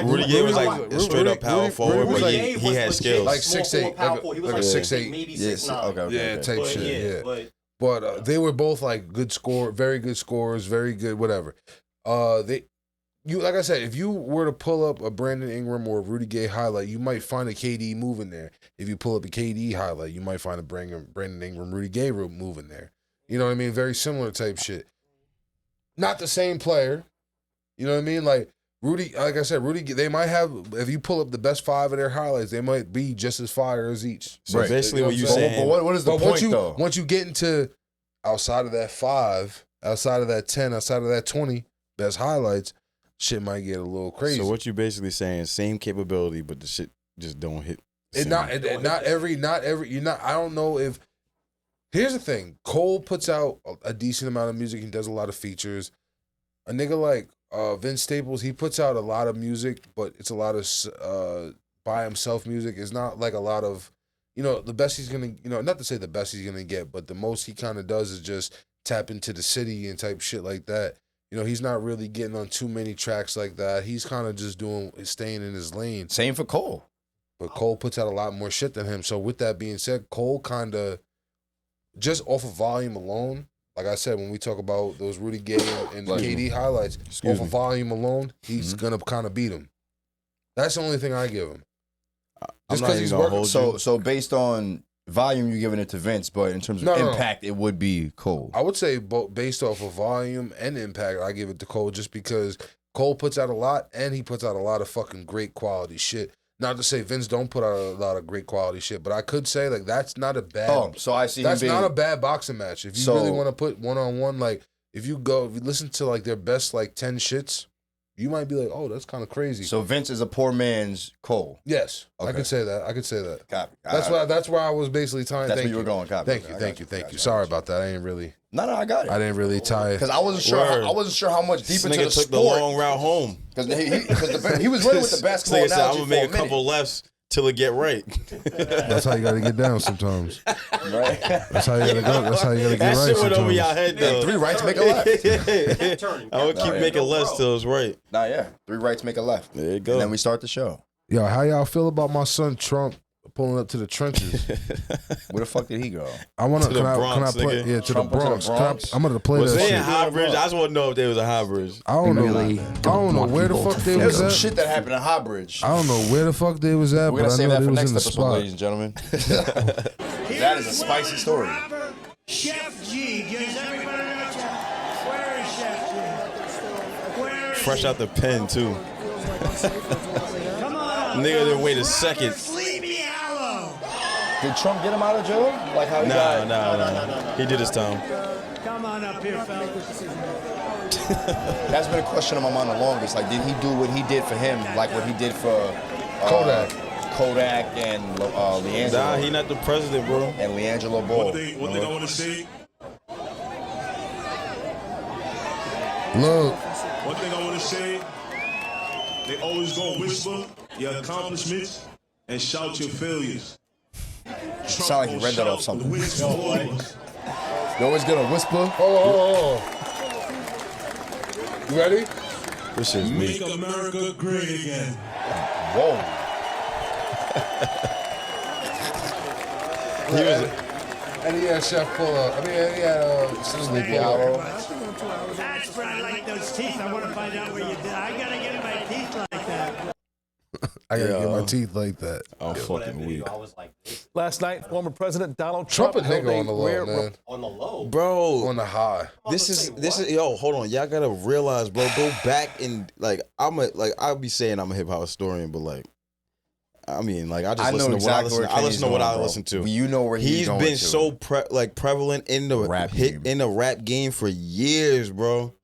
Rudy Gay was like Rudy- a straight up power Rudy- forward, Rudy but was he was had legit skills. Like small 6'8", forward, power forward. He was like like a 6'8", 6'8". maybe Yes, 6'9". okay. Yeah, type But shit. Yeah. but But they were both like very good scorers, very good, whatever. Like I said, if you were to pull up a Brandon Ingram or a Rudy Gay highlight, you might find a KD move in there. If you pull up a KD highlight, you might find a Brandon Ingram, Rudy Gay move in there. You know what I mean? Very similar type shit. Not the same player. You know what I mean? Like Rudy, like I said, Rudy, they might have, if you pull up the best 5 of their highlights, they might be just as fire as each. So basically, what you I'm saying? saying? But what is the But point, though? once you get into outside of that 5, outside of that 10, outside of that 20 best highlights, shit might get a little crazy. So what you basically saying? Same capability, but the shit just don't hit. Not every. You're not. I don't know if. Here's the thing. Cole puts out a decent amount of music. He does a lot of features. A nigga like Vince Staples, he puts out a lot of music, but it's a lot of by himself music. It's not like a lot of, the best he's gonna, not to say the best he's gonna get, but the most he kind of does is just tap into the city and type shit like that. He's not really getting on too many tracks like that. He's kind of just staying in his lane. Same for Cole. But Cole puts out a lot more shit than him. So with that being said, Cole kind of, just off of volume alone, like I said, when we talk about those Rudy Gay and KD highlights, off of volume alone, he's gonna kind of beat him. That's the only thing I give him. Just because he's working. So based on volume, you're giving it to Vince, but in terms of impact, it would be Cole. I would say based off of volume and impact, I give it to Cole just because Cole puts out a lot and he puts out a lot of fucking great quality shit. Not to say Vince don't put out a lot of great quality shit, but I could say like that's not a bad. Oh, so I see. That's not a bad boxing match. If you really want to put 1-on-1, like if you listen to like their best like 10 shits, you might be like, oh, that's kind of crazy. So Vince is a poor man's Cole. Yes, Okay. I could say that. Copy. That's where I was basically tying. That's Thank where you were going. Copy. Thank you. Sorry about that. I ain't really. No, I got it. I didn't really tie it. Because I wasn't sure. Word. I wasn't sure how much This deep into nigga the took sport. the long route home. Because he was running with the basketball This nigga said, I'm analogy gonna make a for a couple lefts till it get right. That's how you gotta get down sometimes. Right? That's how you gotta go. That's how you gotta get That right shit went over sometimes. your head though. 3 rights make a left. I would keep making lefts till it's right. Nah, yeah. 3 rights make a left. There you go. And then we start the show. Yo, how y'all feel about my son Trump pulling up to the trenches? Where the fuck did he go? I want To the Can I Bronx, play? nigga. Yeah, to the Trump went to the Bronx. Bronx? I'm gonna play Was that they in shit. High Bridge? I just want to know if they was a High Bridge. I don't know. Really I don't know want where the people fuck to they feel There's was some at. shit that happened in High Bridge. I don't know where the fuck they was at, We're but gonna I save know that they for was next in the episode, spot. ladies and gentlemen. That is a spicy story. Chef G gives everybody a check. Where is Chef G? Where is Fresh out the pen too. Come on. Nigga didn't wait a second. Sleepy Hollow. Did Trump get him out of jail? Like how he No. got? He did his time. Come on up here, fellas. That's been a question on my mind the longest. Like, did he do what he did for him, like what he did for Kodak and LeAngelo? Nah, he not the president, bro. And LeAngelo Ball. One thing I want to say. Look, One thing I want to say. They always gonna whisper your accomplishments and shout your failures. Sound like you read that off something. The wins for all of us. You always gonna whisper. hold on. You ready? This shit's me. Make America great again. Whoa. He was. And he had Chef pull up. I mean, he had Sleepy Hollow. That's where I like those teeth. I want to find out where you did. I gotta get my teeth like that. I gotta get Yo. my teeth like that. I'm fucking weak. I was like, this Last night, former President Donald Trump Trump a nigga on the low, rare man. on the low. Bro, On the high. this is yo, hold on. Y'all gotta realize, bro, go back and I'll be saying I'm a hip hop historian, but like I mean, like I just listen to what I listen. I listen to what I listen to. You know where he's going been to. so prevalent in the Rap game. in the rap game for years, bro.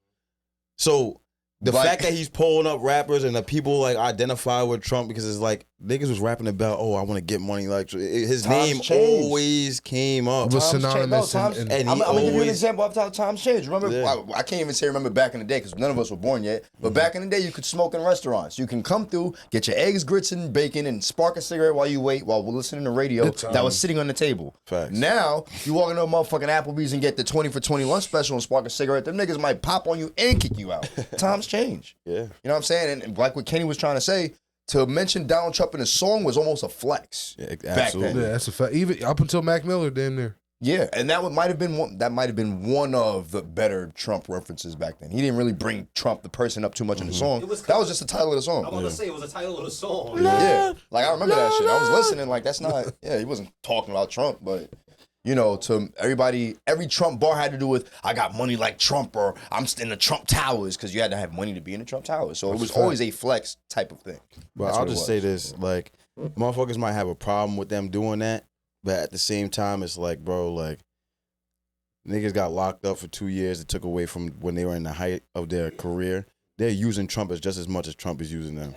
So the Like- fact that he's pulling up rappers and the people like identify with Trump because it's like niggas was rapping about, oh, I want to get money. Like his Times name changed. always came up. Was Times synonymous change. and and I'm he gonna give you an always- example of how times change. Remember, Yeah. I can't even say remember back in the day because none of us were born yet. But back in the day, you could smoke in restaurants. You can come through, get your eggs, grits, and bacon, and spark a cigarette while you wait while we're listening to radio that was sitting on the table. Facts. Now you walk into a motherfucking Applebee's and get the 20 for 20 lunch special and spark a cigarette. Them niggas might pop on you and kick you out. Times change. Yeah. You know what I'm saying? And like what Kenny was trying to say, to mention Donald Trump in his song was almost a flex. Yeah, back absolutely. then. yeah, that's a fact. Even up until Mac Miller, damn near. Yeah, and that might have been one. That might have been one of the better Trump references back then. He didn't really bring Trump the person up too much in the song. It was That was just the title of the I song. want to say it was the title of the song. Yeah, like I remember that shit. I was listening. Like that's not. Yeah, he wasn't talking about Trump, but you know, to everybody, every Trump bar had to do with I got money like Trump or I'm in the Trump Towers because you had to have money to be in the Trump Towers. So it was always a flex type of thing. But That's I'll what it just was. say this, like, motherfuckers might have a problem with them doing that, but at the same time, it's like, bro, like, niggas got locked up for 2 years. It took away from when they were in the height of their career. They're using Trump as just as much as Trump is using them.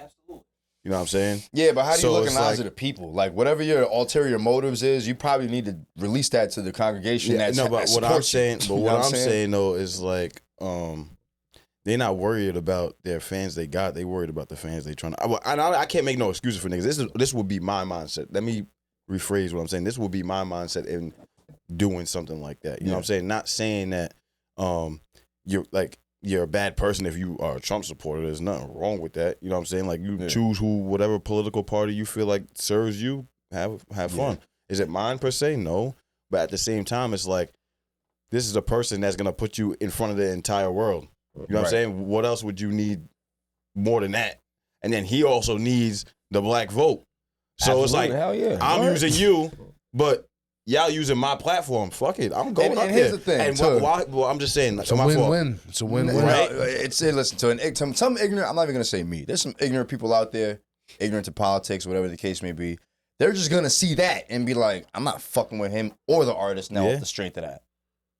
You know what I'm saying? Yeah, but how do you So look in it's the eyes like- of the people? Like whatever your ulterior motives is, you probably need to release that to the congregation. Yeah, that's no, but what I'm saying, You know what I'm saying though is like, they're not worried about their fans they got. They worried about the fans they trying to. I can't make no excuses for niggas. This would be my mindset. Let me rephrase what I'm saying. This would be my mindset in doing something like that. You know what I'm saying? Not saying that you're a bad person if you are a Trump supporter. There's nothing wrong with that. You know what I'm saying? Like you choose whatever political party you feel like serves you. Have fun. Is it mine per se? No. But at the same time, it's like this is a person that's gonna put you in front of the entire world. You know what I'm saying? What else would you need more than that? And then he also needs the black vote. So it's like hell yeah. I'm Right. using you, but y'all using my platform. Fuck it. I'm going And- up and there. here's the thing, And too. well, I'm just saying. It's a my fault. win-win. It's a win-win. Right. Listen to some ignorant. I'm not even gonna say me. There's some ignorant people out there, ignorant to politics, whatever the case may be. They're just gonna see that and be like, I'm not fucking with him or the artist now Yeah. off the strength of that.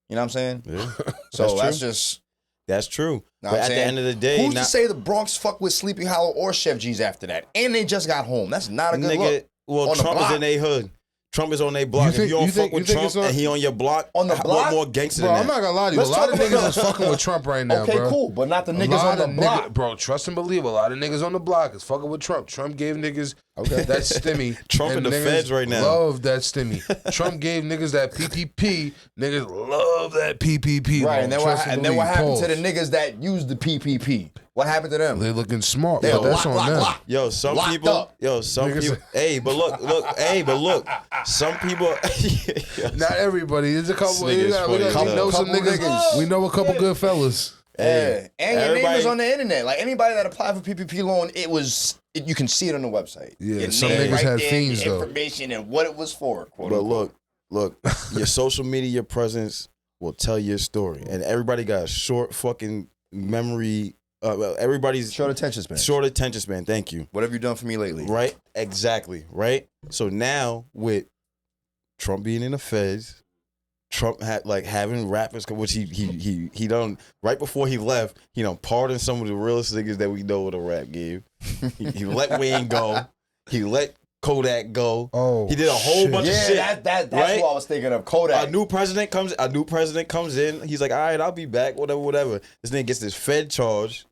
You know what I'm saying? Yeah. So That's that's true. just That's true. Know But what I'm at the saying? end of the day, who's to say the Bronx fuck with Sleepy Hollow or Chef G's after that? And they just got home. That's not a good look. Well, On the Trump is block. in a hood. Trump is on their block. If you don't fuck with Trump and he on your block, On the block? what more gangster Bro, than I'm that? not gonna lie to you. Let's a lot of talk about- niggas is fucking with Trump right now, Okay, bro. cool, but not the A niggas lot on the of block. bro, trust and believe, a lot of niggas on the block is fucking with Trump. Trump gave niggas that stimmy. Trump and in the niggas feds right now. love that stimmy. Trump gave niggas that PPP. Niggas love that PPP. Right, bro. and then Trust what believe. happened to the Pause. niggas that used the PPP? What happened to them? They looking smart, They but that's on them. Yo, some Locked people. up. Yo, some Niggas- people. Hey, but look. Some people. Not everybody. There's a couple. This nigga's We funny, know though. some Couple niggas. niggas. We know a couple good fellas. Yeah, and your name everybody- is on the internet. Like anybody that applied for PPP loan, you can see it on the website. Yeah, Your some name niggas had there, fiends, your though. information and what it was for. Quote But unquote. look, your social media presence will tell your story, and everybody got a short fucking memory. Everybody's Short attention span. Short attention span. Thank you. What have you done for me lately? Right? Exactly. Right? So now with Trump being in the feds, Trump had like having rappers, which he done right before he left. He done pardoned some of the realest niggas that we know with a rap game. He let Wayne go. He let Kodak go. Oh, he did a whole shit. bunch of Yeah, shit. that's right? what I was thinking of. Kodak. A new president comes in. He's like, all right, I'll be back. Whatever. This nigga gets this Fed charge.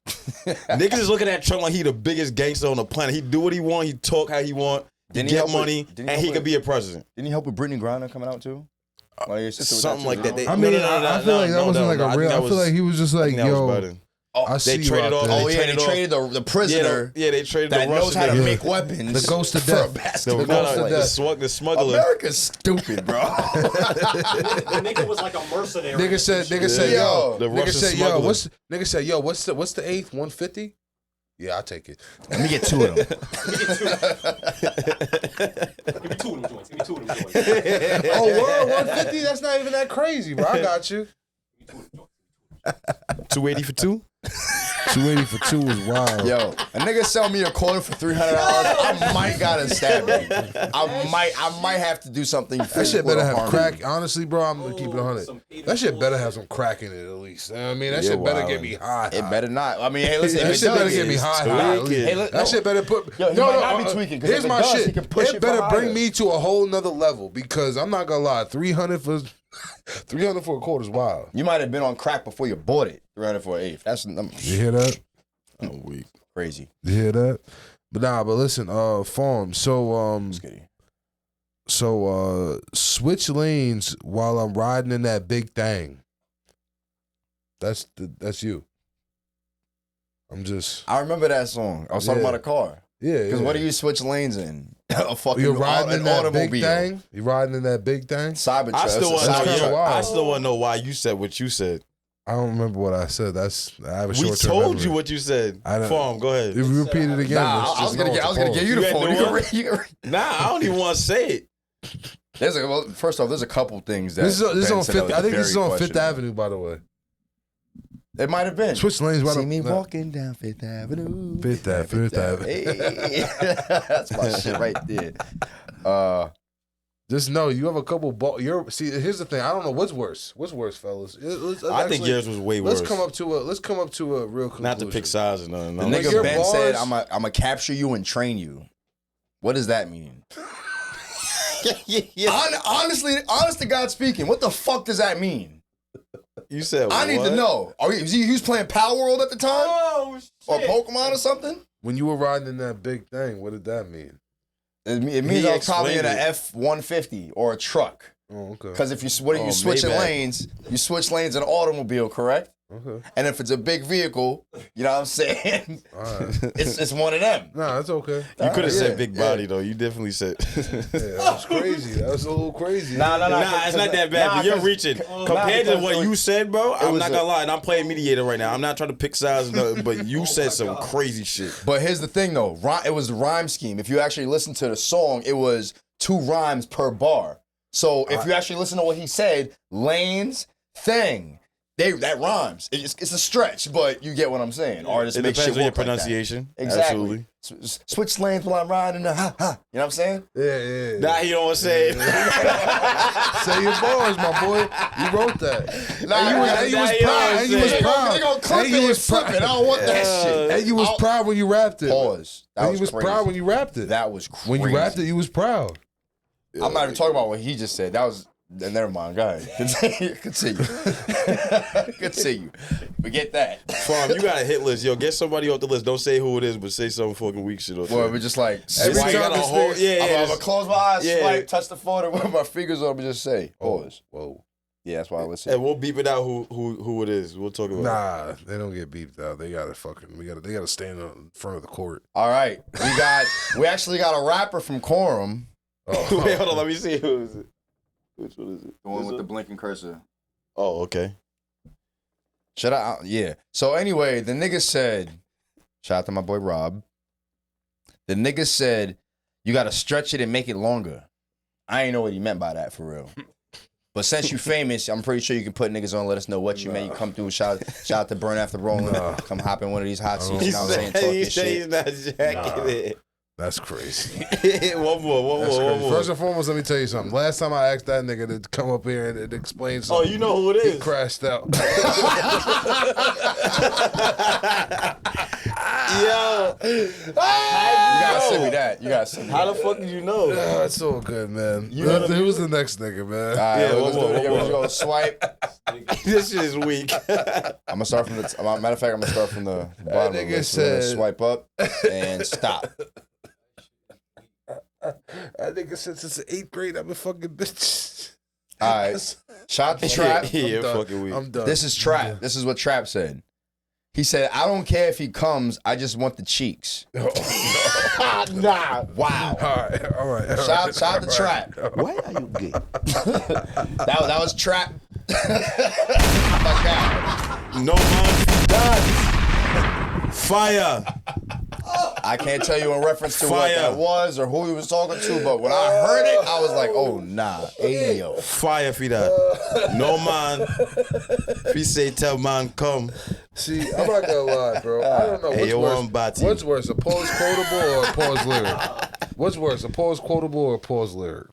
Niggas is looking at Trump like he the biggest gangster on the planet. He do what he want. He talk how he want. Didn't he Get help with- money, didn't he and help he with- could be a president. Didn't he help with Brittany Griner coming out too? One of your sisters with Something like that. I mean, I feel like that wasn't like a real. I feel like he was just like, yo, I see you traded out off- there. Oh They yeah, traded they off- traded the prisoner Yeah, they traded that the knows Russian how to nigga. make weapons. The ghost of for a death. bastard. The ghost of death. The smuggler. America's stupid, bro. The nigga was like a mercenary. Nigga said, Yo, the nigga Russian said, smuggler. what's the eighth? 150? Yeah, I'll take it. Let me get two of them. Give me two of them joints. Give me two of them joints. Oh, word, 150? That's not even that crazy, bro. I got you. 280 for two? 280 for two is wild. Yo, a nigga sell me a quarter for $300. I might gotta stab him. I might have to do something. That shit better have harm. crack. Honestly, bro, I'm gonna keep it 100. That shit better have some crack in it at least. You know what I mean, that shit better get me high. It better not. I mean, hey, listen. That if it shit better does, get me it's high. tweaking. Hey, look, That shit better put. Yo, he might not be tweaking, 'cause Here's if it my does, shit. he can push It it better for bring higher. me to a whole nother level because I'm not gonna lie. 300 for a quarter is wild. You might have been on crack before you bought it. 300 for an eighth. That's You hear that? I'm weak. crazy. You hear that? But listen, farm. So switch lanes while I'm riding in that big thing. That's you. I remember that song. I was talking Yeah. about a car. Yeah. Because what do you switch lanes in? A fucking You're riding in an that automobile. big thing? You riding in that big thing? Cybertruck. I still want to That's know. kinda wild. I still want to know why you said what you said. I don't remember what I said. I have a We short-term told memory. you what you said. I don't- Farm, go ahead. If you repeat it again, Nah, let's I was just gonna know get. I was it's a gonna give you You the had phone. the You one? can read. Nah, I don't even want to say it. Well, first off, there's a couple things that This is Ben on said that Fifth. was I think this is very on Fifth questionable. Avenue, by the way. It might have been. Switch lanes right See up. me nah. walking down Fifth Avenue. Fifth Avenue. Hey, that's my shit right there. Just know you have a couple. See, here's the thing. I don't know what's worse. What's worse, fellas? I think yours was way worse. Let's come up to a real conclusion. Not to pick sides or nothing. The No. nigga your Ben said, bars- "I'm gonna capture you and train you." What does that mean? Honest to God speaking, what the fuck does that mean? You said I need to what? know. He was playing Power World at the time, Oh shit. or Pokemon or something? When you were riding in that big thing, what did that mean? It means He I was probably in explained an it. F-150 or a truck. Oh, okay. Because if you switching Maybach. lanes, you switch lanes in an automobile, correct? Okay. And if it's a big vehicle, you know what I'm saying? All right. it's one of them. Nah, that's okay. You could have Yeah, said big body yeah. though. You definitely said. Yeah, that was crazy. That was a little crazy. Nah, Nah, it's not that bad. But you're reaching compared to what you said, bro. I'm was not a- gonna lie, and I'm playing mediator right now. I'm not trying to pick sides, but you said some crazy shit. But here's the thing, though. It was the rhyme scheme. If you actually listen to the song, it was 2 rhymes per bar. So if you actually listen to what he said, lanes, thing, that rhymes. It's a stretch, but you get what I'm saying. Artists It make shit depends on your work like that. pronunciation. Exactly. Absolutely. Switch lanes while I'm riding the ha ha. You know what I'm saying? Yeah. Nah, you don't want to say it. Say your bars, my boy. You wrote that. Nah, You was proud. And you was proud. They gonna clip And it you and was flip it. I don't want that shit. And you was proud when you rapped it. Pause. That And was you was crazy. proud when you rapped it. That was crazy. When you rapped it, you was proud. I'm not even talking about what he just said. That was. Never mind. Go ahead. Continue. Continue. Forget that. Farm, you got a hit list. Yo, get somebody off the list. Don't say who it is, but say some fucking weak shit. Well, we're just like Every swipe. time this nigga- I'm gonna close my eyes, Yeah. swipe, touch the phone, and with my fingers on, and just say, pause. Whoa. Yeah, that's why I listen. And we'll beep it out who it is. We'll talk about it. Nah, they don't get beeped out. They gotta they gotta stand in front of the court. All right, we actually got a rapper from Quorum. Oh, Wait, hold on. Let me see. Who is it? Which one is it? The one with the blinking cursor. Oh, okay. Yeah. So anyway, the nigga said, shout out to my boy Rob. The nigga said, you gotta stretch it and make it longer. I ain't know what he meant by that for real. But since you famous, I'm pretty sure you can put niggas on and let us know what you meant. You come through, shout out to Burn After Rolling. Come hop in one of these hot seats, you know what I'm saying? Talk your He's shit. not jacking it. That's crazy. One more. That's crazy. First and foremost, let me tell you something. Last time I asked that nigga to come up here and explain Oh, something, you know who it is. he crashed out. Yo. You gotta send me that. You gotta send me How that. the fuck did you know? Yeah, it's all good, man. You know what I Who was the next nigga, man? All right, Yeah, let's one do it again. more. We're gonna swipe. This shit is weak. I'm gonna start from the. Matter of fact, I'm gonna start from the bottom. Of the nigga list. We're gonna said- swipe up and stop. I think since it's the 8th grade, I've been fucking bitch. All right, shout to Trap. Yeah, done. fucking weak. I'm done. This is Trap. This is what Trap said. He said, "I don't care if he comes. I just want the cheeks." Nah. Wow. All right. Shout out to Trap. Why are you gay? That was Trap. My God. No man done. Fire. I can't tell you in reference to what Fire. that was or who he was talking to, but when I heard it, I was like, "Oh nah, hey yo." Fire for that. No man. If he say tell man come. See, I'm not gonna lie, bro. I don't know Hey, what's yo, worse. I'm Bati. What's worse, a pause quotable or a pause lyric? What's worse, a pause quotable or a pause lyric?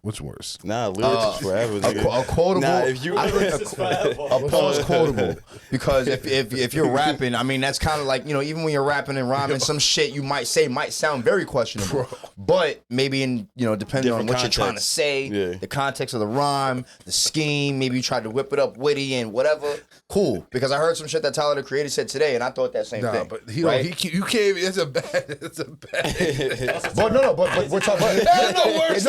What's worse? Nah, lyrics is forever, nigga. A quotable. Nah, if you I think a pause quotable, because if you're rapping, I mean that's kind of like, you know, even when you're rapping and rhyming, some shit you might say might sound very questionable, but maybe in, you know, depending Different on what you're trying to context. say, Yeah. the context of the rhyme, the scheme, maybe you tried to whip it up witty and whatever. Cool, because I heard some shit that Tyler the Creator said today, and I thought that same Nah, thing. but he right? don't. You can't. It's a bad. It's a bad. But no, but we're talking. It's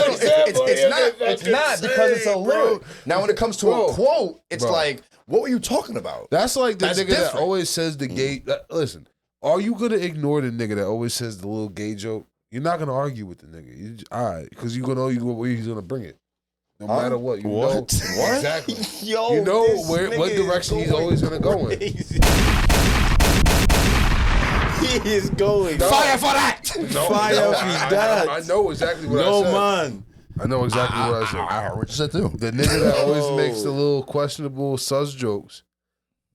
not because it's a lyric. Now, when it comes to a quote, it's like, what were you talking about? That's like the That's nigga that different. always says the gay. Listen, are you gonna ignore the nigga that always says the little gay joke? You're not gonna argue with the nigga. All right, because you gonna know where he's gonna bring it. No matter what, you know What? exactly. Yo, You know this what nigga direction is he's always gonna go in. crazy. He is going. Fire for that! No, Fire no, if he I does. know exactly what I No said. man. I know exactly what I said. I heard what you said too. The nigga that always Oh. makes the little questionable sus jokes,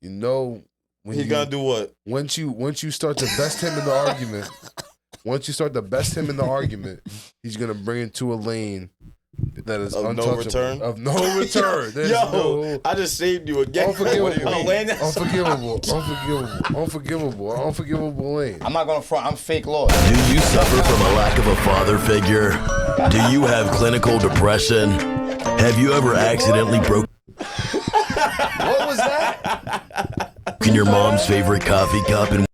you know, when He you, gonna do what? once you start to best him in the argument, he's gonna bring it to a lane that is Of no untouchable. return? Of no return. There's Yo, no I just saved you again. unforgivable, Unforgivable. unforgivable lane. I'm not gonna front. I'm fake Lord. Do you suffer from a lack of a father figure? Do you have clinical depression? Have you ever accidentally broken What was that? your mom's favorite coffee cup and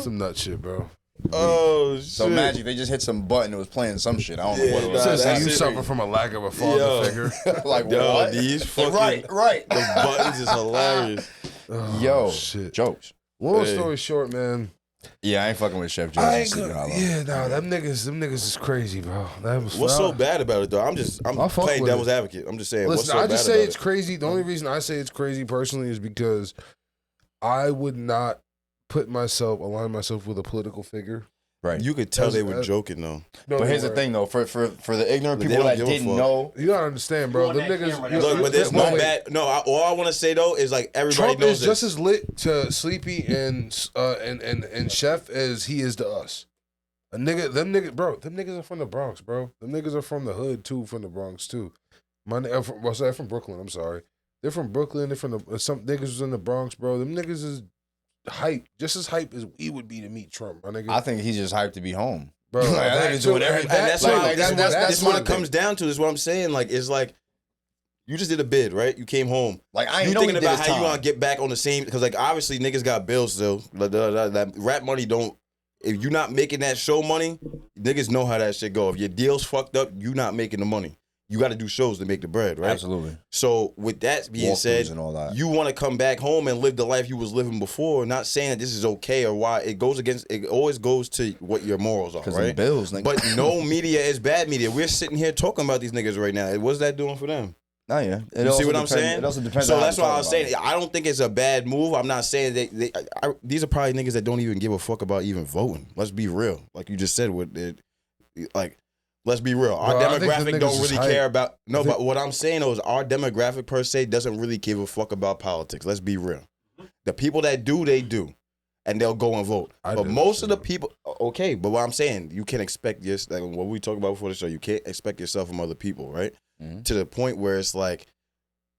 Some nut shit, bro. Oh shit. So Magic, they just hit some button. It was playing some shit. I don't know what it nah, was. Says that that's you it. suffer from a lack of a father Yo. figure. Like Yo, what? these fucking Right. the buttons is hilarious. Oh, Yo, shit. jokes. Long Hey. story short, man. Yeah, I ain't fucking with Chef I Jay. ain't gonna, yeah, no, them niggas is crazy, bro. That was What's so foul. bad about it though? I'm I'll fuck playing with devil's it. advocate. I'm just saying. Listen, what's so I just bad say about it's it? crazy. The only reason I say it's crazy personally is because I would not align myself with a political figure. Right. You could tell they were joking though. No, But here's the thing, though, for the ignorant They people don't that give a didn't fuck. know, you gotta understand, bro. Them niggas. Look, but there's no wait. bad. No, all I want to say though is like everybody Trump knows is this. just as lit to Sleepy and Chef as he is to us. Them niggas are from the Bronx, bro. Them niggas are from the hood too, from the Bronx too. They're from Brooklyn. I'm sorry, they're from Brooklyn. They're from some niggas was in the Bronx, bro. Them niggas is hype, just as hype as we would be to meet Trump, my nigga. I think he's just hyped to be home. Bro, I think he's doing everything. And that's That's what my it comes down to. Is what I'm saying. Like it's like you just did a bid, right? You came home. Like I ain't you know thinking he did about his how time. you gonna get back on the same because like obviously niggas got bills still. That rap money don't. If you not making that show money, niggas know how that shit go. If your deal's fucked up, you not making the money. You got to do shows to make the bread, right? Absolutely. So with that being said, and all that. you want to come back home and live the life you was living before. Not saying that this is okay or why it goes against. It always goes to what your morals are, right? Bills, nigga. But no media is bad media. We're sitting here talking about these niggas right now. What's that doing for them? Oh yeah. You see what I'm saying? It also depends. So on how that's you why I talk was about saying I don't think it's a bad move. I'm not saying these are probably niggas that don't even give a fuck about even voting. Let's be real. Like you just said, with it, like let's be real. Our Bro, I think the demographic niggas don't is really hype. care about. No, but what I'm saying is our demographic per se doesn't really give a fuck about politics. Let's be real. The people that do, they do. And they'll go and vote. But most of the people, okay, but what I'm saying, you can't expect this, like what we talked about before the show, you can't expect yourself from other people, right? Mm-hmm. To the point where it's like,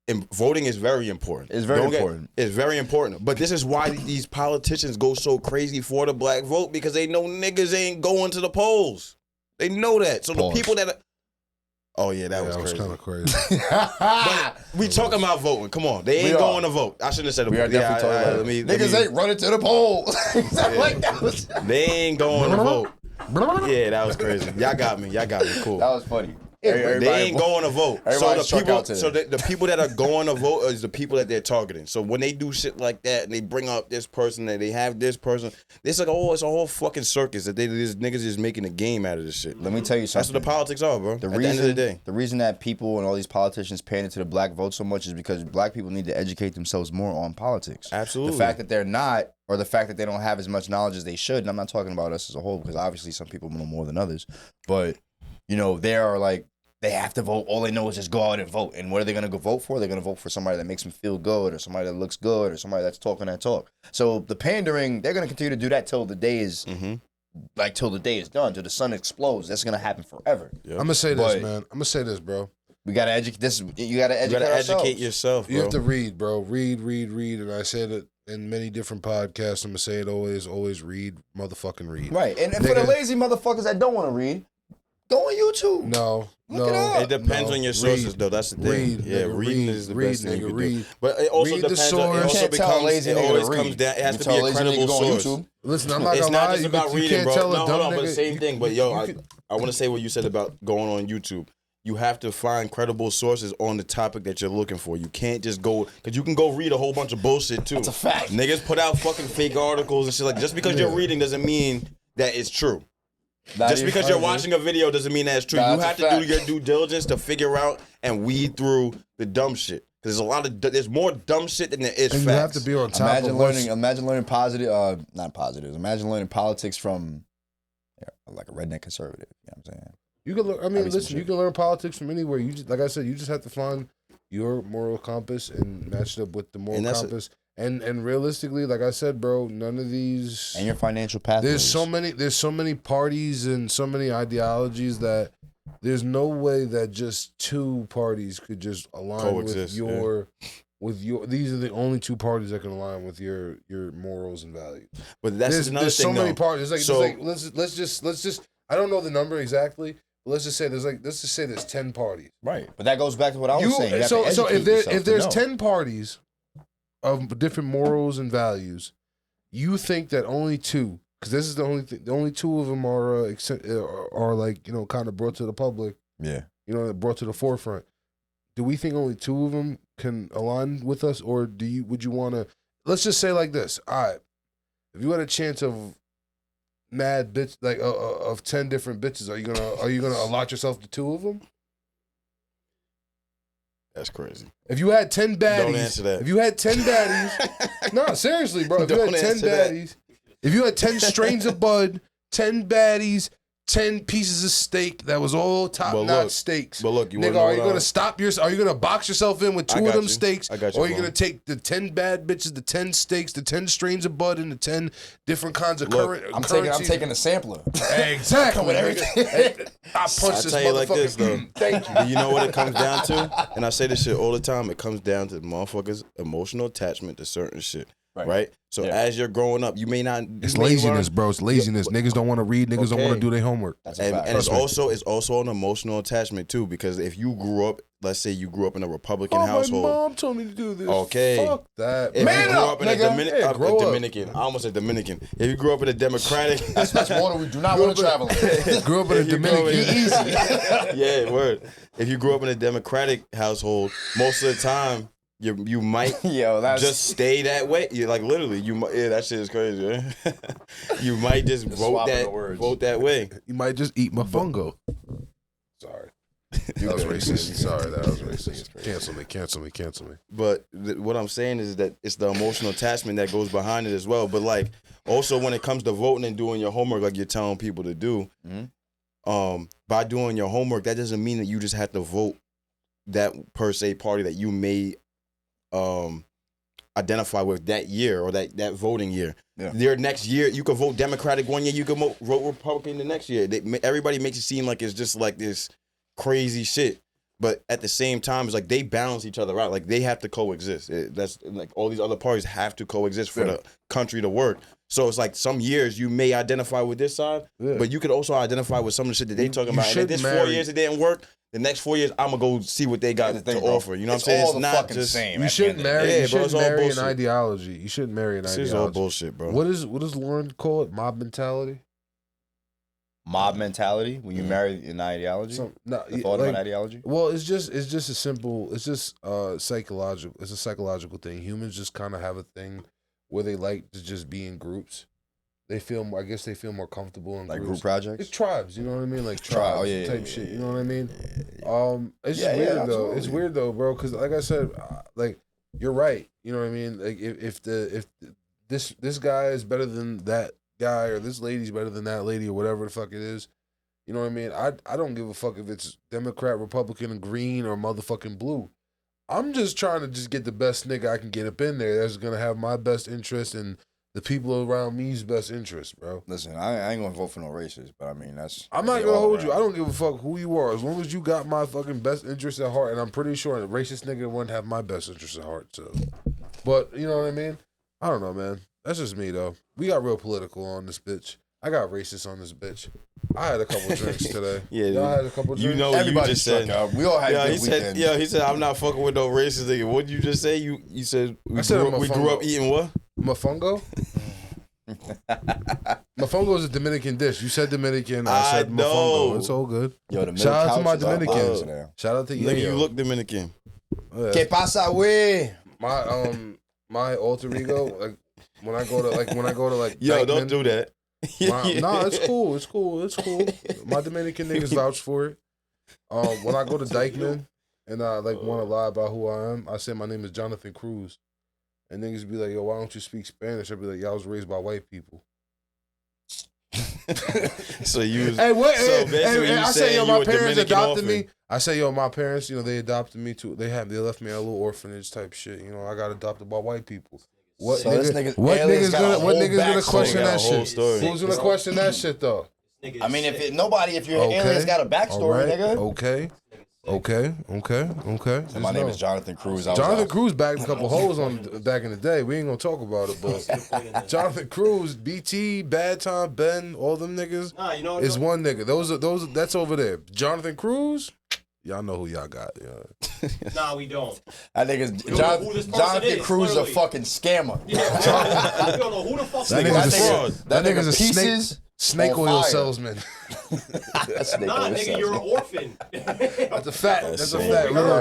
and voting is very important. It's very important. It's very important. But this is why these politicians go so crazy for the black vote because they know niggas ain't going to the polls. They know that. So the people that oh yeah, that was kind of crazy. But we talking about voting. Come on. They ain't going to vote. I shouldn't have said it. We are definitely talking about niggas ain't running to the polls. Like that was They ain't going to vote. Yeah, that was crazy. Y'all got me. Cool. That was funny. They ain't going to vote. So Everybody struck out today. the people that are going to vote is the people that they're targeting. So when they do shit like that and they bring up this person and they have this person, it's like it's a whole fucking circus that these niggas is making a game out of this shit. Let me tell you something. That's what the politics are, bro. At the end of the day. The reason that people and all these politicians pander to the black vote so much is because black people need to educate themselves more on politics. Absolutely. The fact that they're not, or the fact that they don't have as much knowledge as they should, and I'm not talking about us as a whole because obviously some people know more than others, but they are like, they have to vote. All they know is just go out and vote. And what are they going to go vote for? They're going to vote for somebody that makes them feel good or somebody that looks good or somebody that's talking that talk. So the pandering, they're going to continue to do that till the day is till the day is done, till the sun explodes. That's going to happen forever. I'm going to say this, man. I'm going to say this, bro. We got to educate this. You got to educate yourself, bro. You have to read, bro. Read. And I said it in many different podcasts. I'm going to say it always read. Motherfucking read. Right. And for the lazy motherfuckers that don't want to read, go on YouTube. No. It depends on your sources, though. That's the thing. Reading is the best thing you can do. But it also depends. It also becomes. It always comes down. It has to be a credible source. Listen, I'm not it's gonna not lie. just about you reading, can't bro. tell No, a dumb hold on, but nigga- the same thing. But I want to say what you said about going on YouTube. You have to find credible sources on the topic that you're looking for. You can't just go, because you can go read a whole bunch of bullshit too. That's a fact. Niggas put out fucking fake articles and shit like. Just because you're reading doesn't mean that it's true. Just because you're watching a video doesn't mean that it's true. You have to do your due diligence to figure out and weed through the dumb shit. Because there's more dumb shit than there is And facts. you have to be on top of what's... Imagine learning not positives. Imagine learning politics from like a redneck conservative. You know what I'm saying? You can learn. I mean, listen, you can learn politics from anywhere. You just, like I said, you just have to find your moral compass and match it up with the moral compass. And realistically, like I said, bro, none of these and your financial pathways. There's so many parties and so many ideologies that there's no way that just two parties could just align coexist, with your. These are the only two parties that can align with your morals and values. But that's another there's thing. So many parties. Let's just. I don't know the number exactly. Let's just say there's 10 parties. Right. But that goes back to what I was saying. So if there's 10 parties of different morals and values, you think that only two, because this is the only two of them are like, kind of brought to the public. Yeah. Brought to the forefront. Do we think only two of them can align with us, or would you want to? Let's just say like this. All right, if you had a chance of mad bitch of 10 different bitches, are you gonna allot yourself to two of them? That's crazy. If you had 10 baddies, don't answer that. If you had 10 baddies, no, seriously, bro. If you had 10 baddies, if you had 10 strains of bud, 10 baddies, 10 pieces of steak that was all top-notch steaks. But look, you nigga, are you gonna stop your? Are you gonna box yourself in with 2 of them steaks, I got you, or are you gonna take the 10 bad bitches, the 10 steaks, the 10 strains of bud, and the 10 different kinds of currencies? I'm taking a sampler. Exactly. With everything. I punch this tell you like this though. Thank you. You know what it comes down to? And I say this shit all the time. It comes down to motherfuckers' emotional attachment to certain shit. Right? So as you're growing up, you may not. It's laziness, bro. It's laziness. Niggas don't want to read. Niggas don't want to do their homework. And it's also an emotional attachment too, because if you grew up, let's say you grew up in a Republican household. My mom told me to do this. Okay. Fuck that. If Man you grew up, up in a Dominican, I almost said Dominican. If you grew up in a Democratic, that's water we do not want to travel. Grew up in a Dominican. Easy. Yeah, word. If you grew up in a Democratic household, most of the time. You might just stay that way. You like literally. You might. Yeah, that shit is crazy. Man. You might just vote that way. You might just eat my fungo. Sorry, that was racist. Sorry, that was racist. Cancel me. But what I'm saying is that it's the emotional attachment that goes behind it as well. But like also when it comes to voting and doing your homework, like you're telling people to do, by doing your homework, that doesn't mean that you just have to vote that per se party that you may identify with that year or that voting year. Yeah. Their next year, you could vote Democratic one year, you could vote Republican the next year. Everybody makes it seem like it's just like this crazy shit. But at the same time, it's like they balance each other out. Like they have to coexist. That's like all these other parties have to coexist for the country to work. So it's like some years you may identify with this side, but you could also identify with some of the shit that they talking about. And if this 4 years it didn't work, the next 4 years I'm gonna go see what they got to offer. You know what I'm saying? It's not just same. You shouldn't marry. You shouldn't marry an ideology. You shouldn't marry an ideology. This is all bullshit, bro. What does Lauren call it? Mob mentality. Mob mentality when you marry an ideology. Thought of an ideology. Well, it's just a simple. It's just psychological. It's a psychological thing. Humans just kind of have a thing where they like to just be in groups. They feel, I guess, they feel more comfortable in like groups. Group projects. It's tribes, you know what I mean, like tribes type shit. You know what I mean? It's just weird though. It's weird though, bro, because like I said, like you're right. You know what I mean? Like if this guy is better than that guy or this lady's better than that lady or whatever the fuck it is, you know what I mean? I don't give a fuck if it's Democrat, Republican, green, or motherfucking blue. I'm just trying to just get the best nigga I can get up in there that's gonna have my best interest and the people around me's best interest, bro. Listen, I ain't gonna vote for no racist, but I mean that's. I'm not gonna hold you. I don't give a fuck who you are, as long as you got my fucking best interest at heart. And I'm pretty sure a racist nigga wouldn't have my best interest at heart. So, but you know what I mean? I don't know, man. That's just me though. We got real political on this bitch. I got racist on this bitch. I had a couple drinks today. Y'all had a couple drinks. You know, everybody you just said. We all had a good weekend. He said, I'm not fucking with no racist nigga. What did you just say? You said we grew up eating what? Mofongo. Mofongo is a Dominican dish. You said Dominican. I said mofongo. It's all good. Yo, shout out to my Dominicans. Shout out to you. You look Dominican. ¿Qué pasa, güey? My alter ego, like when I go to yo, Dykeman, don't do that. Nah, it's cool. My Dominican niggas vouch for it. When I go to Dykeman and I want to lie about who I am, I say my name is Jonathan Cruz. And niggas be like, yo, why don't you speak Spanish? I'd be like, yo, I was raised by white people. So you was, I say, yo, my parents adopted me. I say, yo, my parents, they adopted me too. They left me at a little orphanage type shit. I got adopted by white people. What nigga's gonna question that shit? Who's gonna question that shit though? I mean, if your alien's got a backstory, nigga. Okay. So my name is Jonathan Cruz. Jonathan Cruz bagged a couple hoes back in the day. We ain't gonna talk about it, but Jonathan Cruz, BT, Bad Time, Ben, all them niggas is one nigga. Those that's over there. Jonathan Cruz, y'all know who y'all got. Yeah. Nah, we don't. I think it's Jonathan Cruz a fucking scammer. We don't know who the fuck that nigga's a fraud. That nigga's a snake oil salesman. Nah, nigga, you're an orphan. That's a fact.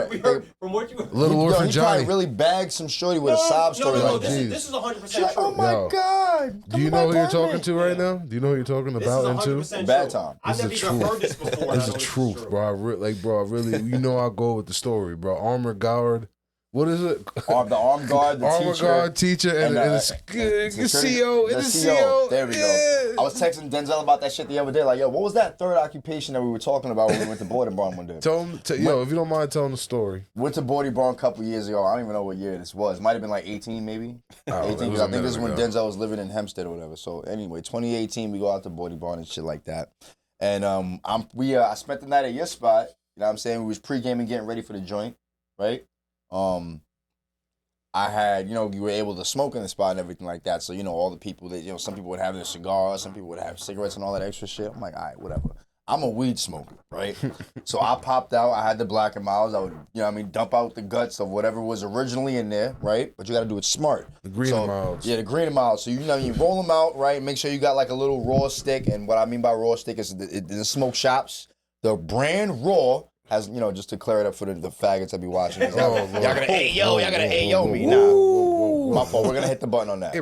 We heard from what you. Little orphan he Johnny probably really bagged some shorty with a sob story like this. This is 100% true. Oh my god! Do you know who you're talking to right now? Do you know who you're talking about into? Bad Time. I've never even heard this before. This is truth, bro. I really, I go with the story, bro. Armored Guard What is it? The armed guard, the Armor teacher. guard, teacher, and the CO. The The CO. CO. There we go. I was texting Denzel about that shit the other day. Like, yo, what was that third occupation that we were talking about when we went to Boarding Barn one day? Tell him, yo, if you don't mind telling the story. Went to Boarding Barn a couple years ago. I don't even know what year this was. Might have been like 18 maybe. 18, because I think this is when Denzel was living in Hempstead or whatever. So anyway, 2018, we go out to Boarding Barn and shit like that. And I spent the night at your spot. You know what I'm saying? We was pre-gaming, getting ready for the joint, right? I had, you were able to smoke in the spot and everything like that. So, all the people that, some people would have their cigars, some people would have cigarettes and all that extra shit. I'm like, all right, whatever. I'm a weed smoker, right? So I popped out. I had the Black and Milds. I would, dump out the guts of whatever was originally in there, right? But you got to do it smart. The green and Milds. Yeah, the green and Milds. So, you roll them out, right? Make sure you got like a little raw stick. And what I mean by raw stick is in the smoke shops, the brand Raw has, just to clear it up for the faggots that be watching. Y'all gonna ayo me. Nah, my fault. We're gonna hit the button on that.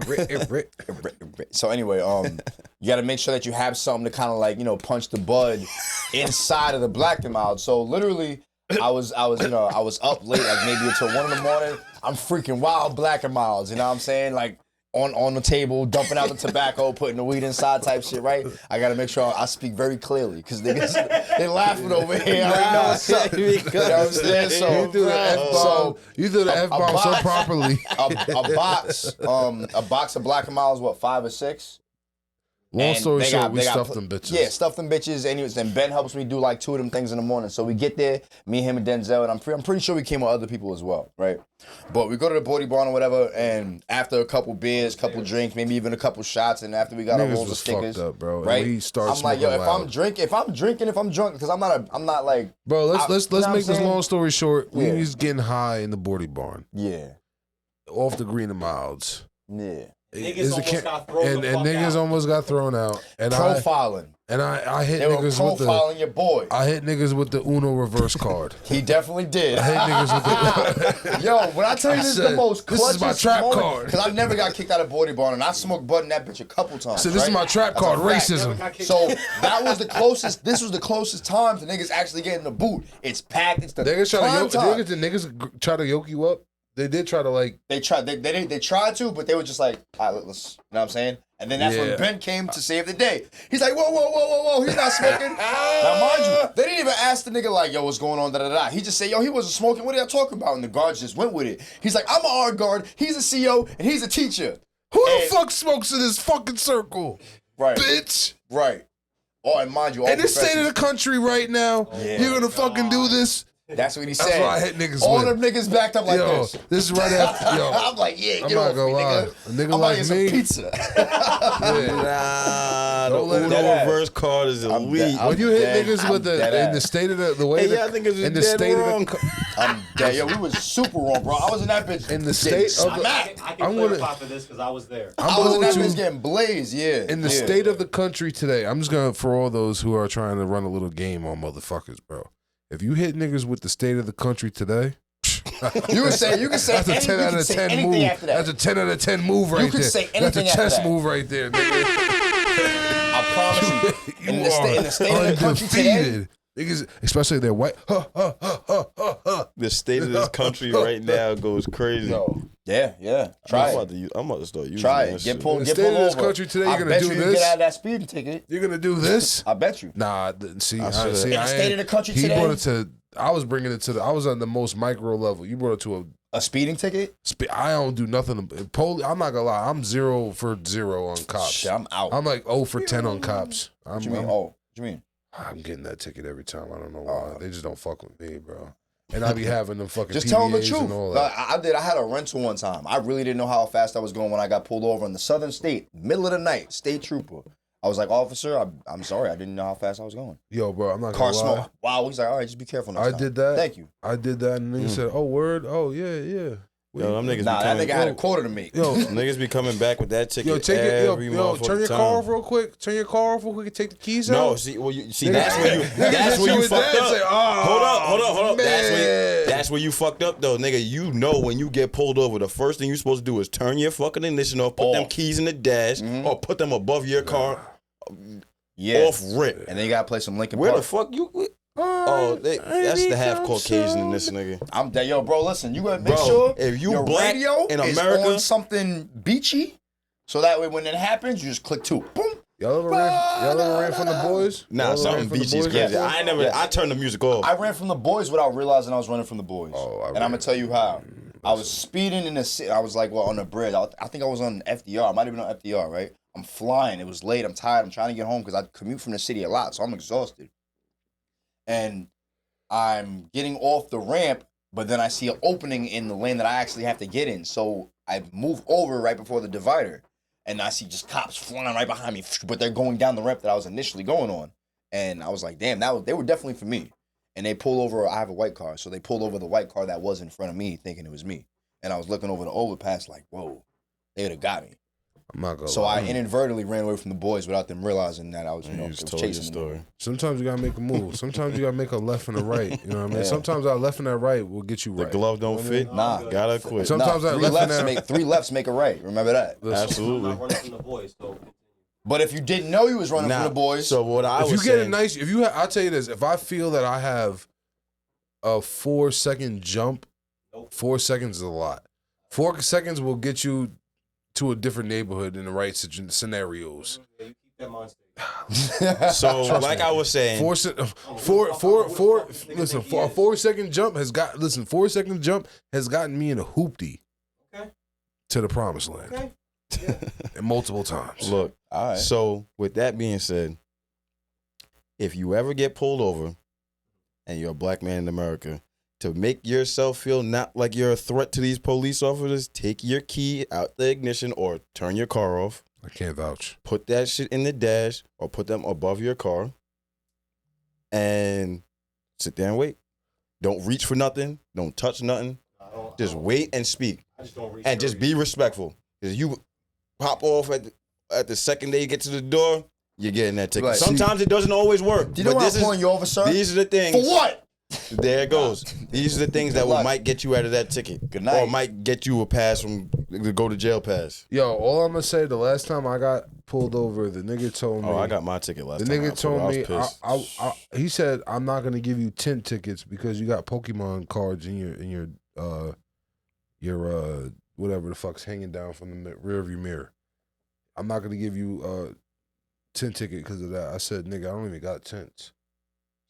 So anyway, you gotta make sure that you have something to kind of like, punch the bud inside of the Black and Mild. So literally, I was up late, like maybe until 1 a.m. I'm freaking wild Black and Milds. You know what I'm saying? Like, on the table, dumping out the tobacco, putting the weed inside type shit, right? I gotta make sure I speak very clearly, because they laughing over here. I already know what's up. You know what I'm saying? So, you threw the F-bomb. You threw the F-bomb so properly. A box of Black and Milds, what, 5 or 6? Long story short, we stuffed them bitches. Yeah, stuffed them bitches. Anyways, and Ben helps me do like 2 of them things in the morning. So we get there, me, him, and Denzel, and I'm pretty sure we came with other people as well, right? But we go to the Boarding Barn or whatever, and after a couple beers, couple drinks, maybe even a couple shots, and after we got our rolls of stickers, fucked up, bro. Right? I'm like, yo, if I'm drinking, if I'm drunk, because I'm not like, bro. Let's make this long story short. We was getting high in the Boarding Barn. Yeah. Off the green and Milds. Yeah. Niggas almost got thrown the fuck niggas out. almost got thrown out. And profiling. I hit they niggas were with the profiling your boy. I hit niggas with the Uno reverse card. He definitely did. I hit niggas with the Yo, when I tell you this is the most clutchest this is my trap moment, card. because I've never got kicked out of Boarding Barn, and I smoked bud in that bitch a couple times. So this is my trap card, racism. So that was the closest. This was the closest time to niggas actually getting the boot. It's packed. It's the niggas try to yoke you up. They did try to like. They tried to, but they were just like, all right, let's. You know what I'm saying? And then that's when Ben came to save the day. He's like, whoa, he's not smoking. Now, mind you, they didn't even ask the nigga like, yo, what's going on, da-da-da. He just said, yo, he wasn't smoking. What are y'all talking about? And the guards just went with it. He's like, I'm an art guard, he's a CO, and he's a teacher. Who the fuck smokes in this fucking circle? Right. Bitch. Right. Oh, and mind you, all in this state of the country right now, you're gonna fucking do this? That's what he said. That's what I hit niggas all with. them niggas backed up like this. This is right after. Yo, I'm like, yeah, I'm get not off gonna me, lie. nigga. A nigga I'm like about to get me. some pizza. Don't let it reverse card is elite. When you hit niggas with in the state of the way I think it's in the dead state wrong. of the I'm dead. Yo, we was super wrong, bro. I was in that bitch. in the state of the. I can clarify for this because I was there. I was in that bitch getting blazed. Yeah. In the state of the country today, I'm just gonna for all those who are trying to run a little game on motherfuckers, bro. If you hit niggas with the state of the country today. You can say that's a 10 out of 10 move. After that. That's a 10 out of 10 move right there. You can say That's a anything chess after that. move right there, nigga. I promise you. In the state of the country today. Undefeated. Niggas, especially they're white. The state of this country right now goes crazy. Yo, yeah. Try it. I'm about to start using Try that it. shit. Get pulled In the state of this over. country today, I you're gonna bet do you this? Get out of that speeding ticket. You're gonna do this? I bet you. Nah, see, In the state of the country he today. brought it to. I was bringing it to the. I was on the most micro level. You brought it to a speeding ticket. I don't do nothing. I'm not gonna lie. I'm 0 for 0 on cops. Shit, I'm out. I'm like 0 for 10 on cops. What you mean? What you mean? I'm getting that ticket every time. I don't know why. They just don't fuck with me, bro. And I be having them fucking Just PBAs tell them the truth. and all that. I had a rental one time. I really didn't know how fast I was going when I got pulled over in the southern state, middle of the night, state trooper. I was like, officer, I'm sorry, I didn't know how fast I was going. Yo, bro, I'm not Car gonna lie. smoke. Wow, he's like, all right, just be careful next time. I did that. Thank you. I did that, and nigga said, "Oh, word. Oh, yeah." Yo, them niggas Nah, that nigga had a quota to make. Yo, niggas be coming back with that ticket yo, take it. every Yo, turn your time. car off real quick. Turn your car off real quick and take the keys out. No, see, that's where you fucked up. Say, Hold up. Man. That's where you fucked up though, nigga. You know when you get pulled over, the first thing you supposed to do is turn your fucking ignition off, put them keys in the dash, or put them above your car. Yeah. Off rip. And then you gotta play some Linkin Where Park. the fuck you? That's the half Caucasian in this nigga. I'm dead. Yo, bro, listen, you gotta make Bro, sure if you your black radio in is America- on something beachy, so that way when it happens, you just click 2. Boom. Y'all ever ran from the boys? Nah, Y'all ever something ran from the beachy is boys crazy. before? I turned the music off. I ran from the boys without realizing I was running from the boys. And I'm gonna tell you how. I was speeding in the city. I was like, on the bridge. I think I was on FDR. I might have been on FDR, right? I'm flying. It was late. I'm tired. I'm trying to get home because I commute from the city a lot, so I'm exhausted. And I'm getting off the ramp, but then I see an opening in the lane that I actually have to get in. So I move over right before the divider, and I see just cops flying right behind me, but they're going down the ramp that I was initially going on. And I was like, damn, they were definitely for me. And they pulled over. I have a white car, so they pulled over the white car that was in front of me, thinking it was me. And I was looking over the overpass like, whoa, they would have got me. I'm not gonna So lie. I inadvertently ran away from the boys without them realizing that I was, chasing them. Sometimes you gotta make a move. Sometimes you gotta make a left and a right. You know what I mean? Yeah. Sometimes that left and that right will get you right. The glove don't You know what I fit. mean? Nah. Gotta quit. Sometimes that three lefts make a right. Remember that. Listen, Absolutely. I'm running from the boys, so But if you didn't know you was running Nah, from the boys, So what I if was you get saying, a nice, I'll tell you this: if I feel that I have a 4-second jump, 4 seconds is a lot. 4 seconds will get you to a different neighborhood in the right scenarios. yeah, you keep that mind state. so like I was saying, 4 second jump has got. Listen, 4 second jump has gotten me in a hoopty Okay. to the promised land, Okay. and multiple times. look. all right. So with that being said, if you ever get pulled over, and you're a black man in America, to make yourself feel not like you're a threat to these police officers, take your key out the ignition or turn your car off. I can't vouch. Put that shit in the dash or put them above your car and sit there and wait. Don't reach for nothing. Don't touch nothing. Just wait and speak. I just don't reach And just be respectful. Because you pop off at the second day you get to the door, you're getting that ticket. Right. Sometimes it doesn't always work. Do you know but why I'm this is- pulling you over, sir? These are the things. For what? There it goes. These are the things that Good luck. might get you out of that ticket. Good night. Or might get you a pass from the go to jail pass. Yo, all I'm gonna say, the last time I got pulled over, the nigga told me. Oh, I got my ticket last The time. nigga told me, I was pissed. he said, I'm not gonna give you 10 tickets because you got Pokemon cards in your whatever the fuck's hanging down from the rear view mirror. I'm not gonna give you 10 ticket because of that. I said, nigga, I don't even got tents,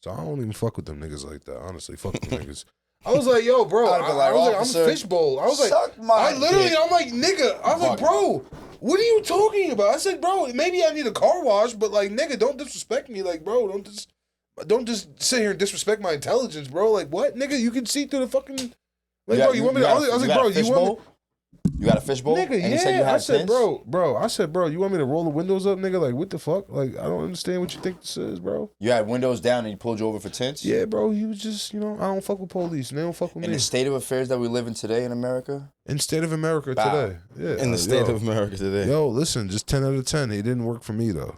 so I don't even fuck with them niggas like that. Honestly, fuck with them niggas. I was like, yo, bro, I'd be like, I was like, I'm officer, fishbowl. I was like, suck my dick. I'm like, nigga, I was like, bro, what are you talking about? I said, bro, maybe I need a car wash, but like, nigga, don't disrespect me. Like, bro, don't just sit here and disrespect my intelligence, bro. Like, what, nigga? You can see through the fucking. Like, bro, you want me to? I was like, bro, you want me? You got a fishbowl? Nigga, And he said you yeah. had I said, tents? bro, you want me to roll the windows up, nigga? Like, what the fuck? Like, I don't understand what you think this is, bro. You had windows down and he pulled you over for tents? Yeah, bro, he was just, I don't fuck with police, and they don't fuck with In me. the state of affairs that we live in today in America? In state of America Wow. today. Yeah. In the state of America today. Yo, listen, just 10 out of 10. It didn't work for me, though.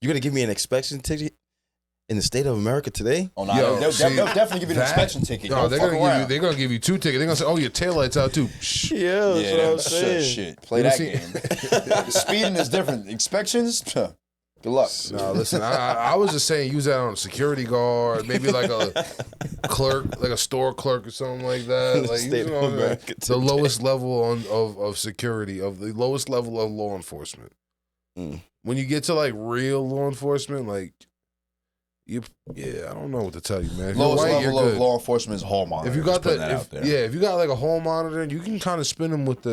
You gonna give me an inspection ticket in the state of America today? Oh, no, Yo, they'll see, definitely give you an inspection ticket. No, Don't they're fuck gonna around. they're gonna give you 2 tickets. They're gonna say, oh, your taillight's out too. Shh. Yeah, that's what I'm saying. Shit. Play You that see- game. Speeding is different. Inspections? Good luck. No, listen, I was just saying use that on a security guard, maybe like a clerk, like a store clerk or something like that. Like, State you of know, America the today. lowest level of security, of the lowest level of law enforcement. Mm. When you get to like real law enforcement, like I don't know what to tell you, man. If you're Lowest white, you're level of good. law enforcement is hall monitor. If you got Just putting that out the, there. if you got like a hall monitor, you can kind of spin them with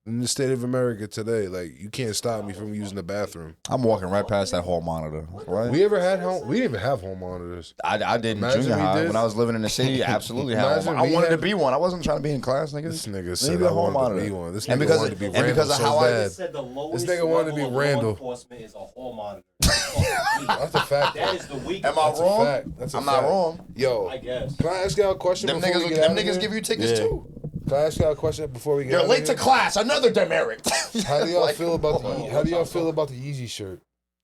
in the state of America today. Like, you can't stop me from using the bathroom. I'm walking right past that hall monitor. Right? We didn't even have home monitors. I did in Imagine junior we high did. when I was living in the city. Absolutely had Imagine one. I we wanted to had- be one. I wasn't trying to be in class, nigga. This nigga Maybe said a I hall wanted to be monitor. one. This And nigga because wanted of- to be and Randall because of so how I- bad. Said the lowest nigga wanted to be level of Randall. law enforcement is a hall monitor. That's a fact. That is the weakest. Am I That's a wrong? fact. That's a I'm not fact. wrong. Yo, I guess. can I ask y'all a question Them before we get niggas, out of here? give you tickets Yeah. too. Can I ask y'all a question before we get You're out late of to here? class. Another demerit. How do y'all Like, feel about the Yeezy shirt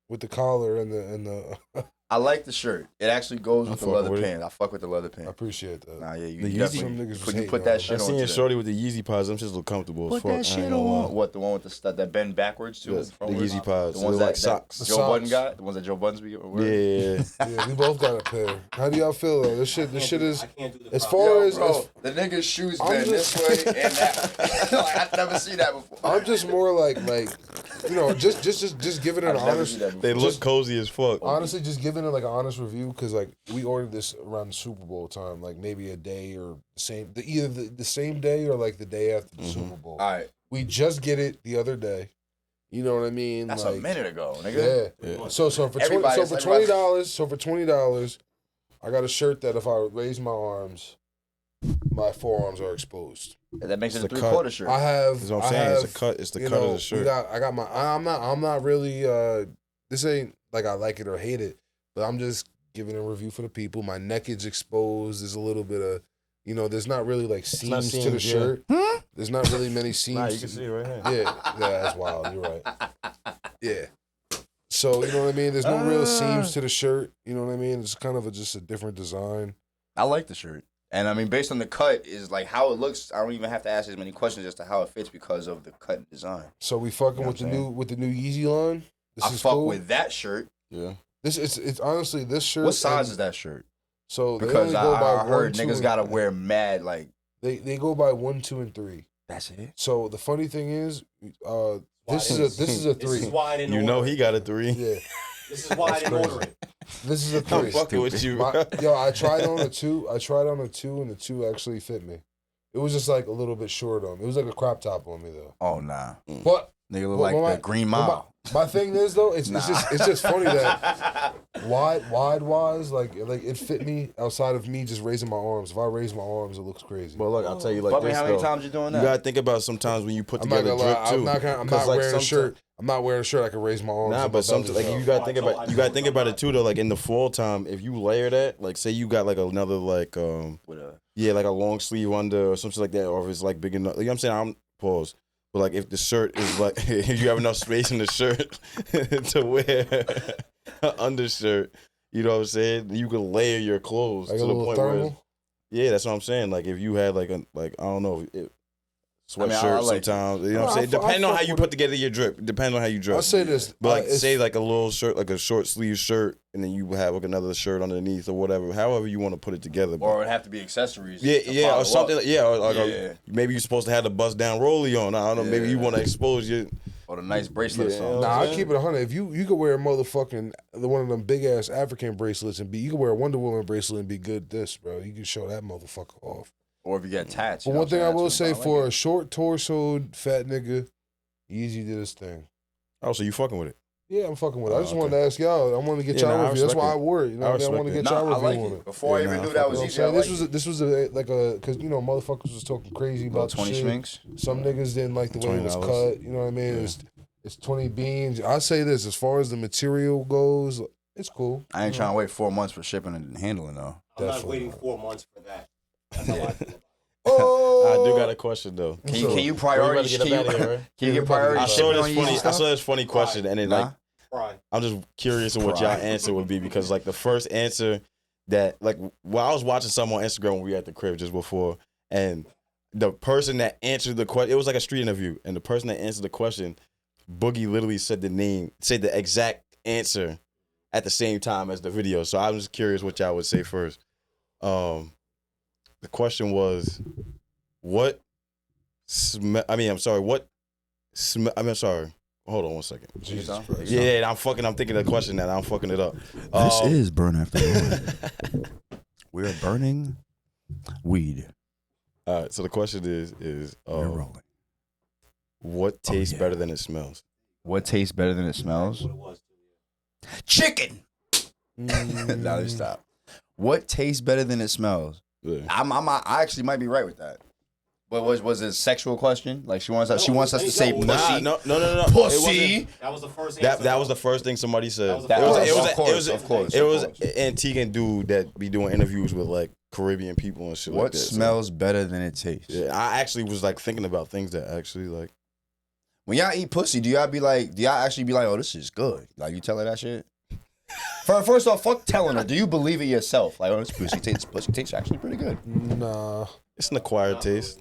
with the collar and the I like the shirt. It actually goes with the fucking leather with it. pants. I fuck with the leather I pants. appreciate that. Nah, yeah, The you Yeezy- definitely Some niggas was put hating that on shit I on. seen a shorty with the Yeezy pods. Them shits look comfortable Put as fuck. that I shit ain't gonna lie. on. What, the one with the stuff that bend backwards too? The Yeezy pods. The ones They're like that socks. The Joe Budden socks. got? The ones that Joe Budden's be wearing? Yeah. Yeah, we both got a pair. How do y'all feel though? This shit is I can't do the as proper- far Yo, as bro, the nigga's shoes I'm bend just- this way and that. Like, I've never seen that before. I'm just more like you know, just giving it an I've never honest. seen that before. They look cozy as fuck. Honestly, just giving it like an honest review because like we ordered this around the Super Bowl time, like maybe a day or either the same day or like the day after the Super Bowl. All right, We just get it the other day. You know what I mean? that's like, a minute ago, nigga. Yeah. So for Everybody- $20, I got a shirt that if I raise my arms, my forearms are exposed. That makes it a It's a 3/4 shirt. I have. That's what I'm I saying. have, It's a cut. It's the you cut know, of the shirt. I got my. I'm not really. This ain't like I like it or hate it, but I'm just giving a review for the people. My neck is exposed. There's a little bit of, you know, there's not really like not seams to the seams, yeah. shirt. There's not really many seams. Nah, you can see it right here. Yeah, that's wild. You're right. Yeah. So you know what I mean. There's no real seams to the shirt. You know what I mean. It's kind of just a different design. I like the shirt. And I mean, based on the cut, is like how it looks. I don't even have to ask as many questions as to how it fits because of the cut and design. So we fucking You know with the what I'm new Yeezy line. This I is fuck cool. with that shirt. Yeah. This it's honestly this shirt. What size and- is that shirt? So they Because only go by I heard 1, 2, niggas and- gotta wear mad like. They go by 1, 2, and 3. That's it. So the funny thing is, this Why is a This is 3. why I didn't You order know it. he got a 3. Yeah, This is why I didn't order it. this is a I'm 3. fucking with you. Yo, I tried on a 2. I tried on a 2, and the 2 actually fit me. It was just like a little bit short on me. It was like a crop top on me though. Oh nah, But nigga look But like my- the Green but Mile. my thing is though, it's just funny that wide wise, like it fit me outside of me just raising my arms. If I raise my arms, it looks crazy. But look, I'll tell you like Fuck me, this how many though. times you doing that? You gotta think about sometimes when you put I'm not together gonna drip lie. too. I'm not 'Cause, like, wearing a sometimes- shirt. I'm not wearing a shirt. I can raise my arms. Nah, and but my some belly's like out. you gotta think about it too though. Like in the fall time, if you layer that, like say you got like another like With a like a long sleeve under or something like that, or if it's like big enough. You know what I'm saying? I'm pause. But like if the shirt is like if you have enough space in the shirt to wear an undershirt, you know what I'm saying? You can layer your clothes Like to a the little point where it's- thermal. yeah, that's what I'm saying. Like if you had like a I don't know. Sweatshirt I like it. sometimes, you know what No, I'm saying? I fuck Depending on how you with put together your drip. Depends on how you dress. I'll say this. But like it's- say like a little shirt, like a short sleeve shirt, and then you have like another shirt underneath or whatever. However you want to put it together. or it would have to be accessories. yeah, to yeah, follow or something. up. Yeah, or like Yeah. maybe you're supposed to have the bust down rollie on. I don't know. Maybe you Yeah. want to expose your. Or the nice bracelet or Yeah. something. Nah, I keep it 100. If you could wear a motherfucking one of them big ass African bracelets and be, you could wear a Wonder Woman bracelet and be good. This, bro, you can show that motherfucker off. Or if you get tats. But you know one what thing I'm I saying? will That's say what I for like a short torsoed fat nigga, Yeezy did his thing. Oh, so you fucking with it? Yeah, I'm fucking with it. I Oh, just okay. wanted to ask y'all. I wanted to get Yeah, y'all nah, I review. That's respect why I it. wore it. You know I what I mean? I want to respect get it. y'all Nah, I review like on it. it. Before I Yeah, even nah, knew I that fuck was with easy. So I this like was like a because you know motherfuckers was talking crazy little about the 20 shit. schminks. Some niggas didn't like the way it was $20. cut. You know what I mean? It's 20 beans. I say this as far as the material goes, it's cool. I ain't trying to wait 4 months for shipping and handling though. I'm not Definitely waiting not. 4 months for that. That's how I feel about it. Oh, I do got a question though. Can So, you We're priority? about to get up Can out of here, you, right? can you Yeah, get priority I shipping saw on this Yeezy funny. I stuff? saw this funny question, and it Nah. like Pride. I'm just curious of what y'all answer would be because like the first answer that like well I was watching something on Instagram when we were at the crib just before, and the person that answered the question, it was like a street interview, and the person that answered the question, Boogie literally said the exact answer at the same time as the video. So I'm just curious what y'all would say first. The question was, what smell? I'm sorry. Hold on one second. Jesus Christ. Yeah, I'm thinking of the question now. I'm fucking it up. This is Burn After Dark. We're burning weed. All right. So the question is We're rolling. what tastes yeah. better than it smells? What tastes better than it smells? What it was. Chicken. Now let me stop. What tastes better than it smells? Yeah. I actually might be right with that. But was it a sexual question? Like she wants us to say No, pussy. No. Pussy. That was the first answer. That was the first thing somebody said. That was the Of first course. It was an Antiguan dude that be doing interviews with like Caribbean people and shit like What that. So, smells better than it tastes? yeah, I actually was like thinking about things that actually like. When y'all eat pussy, do y'all actually be like, oh, this is good? Like you tell her that shit? First off, fuck telling her. Do you believe it yourself? Like, oh, this pussy tastes actually pretty good. Nah. It's an acquired taste.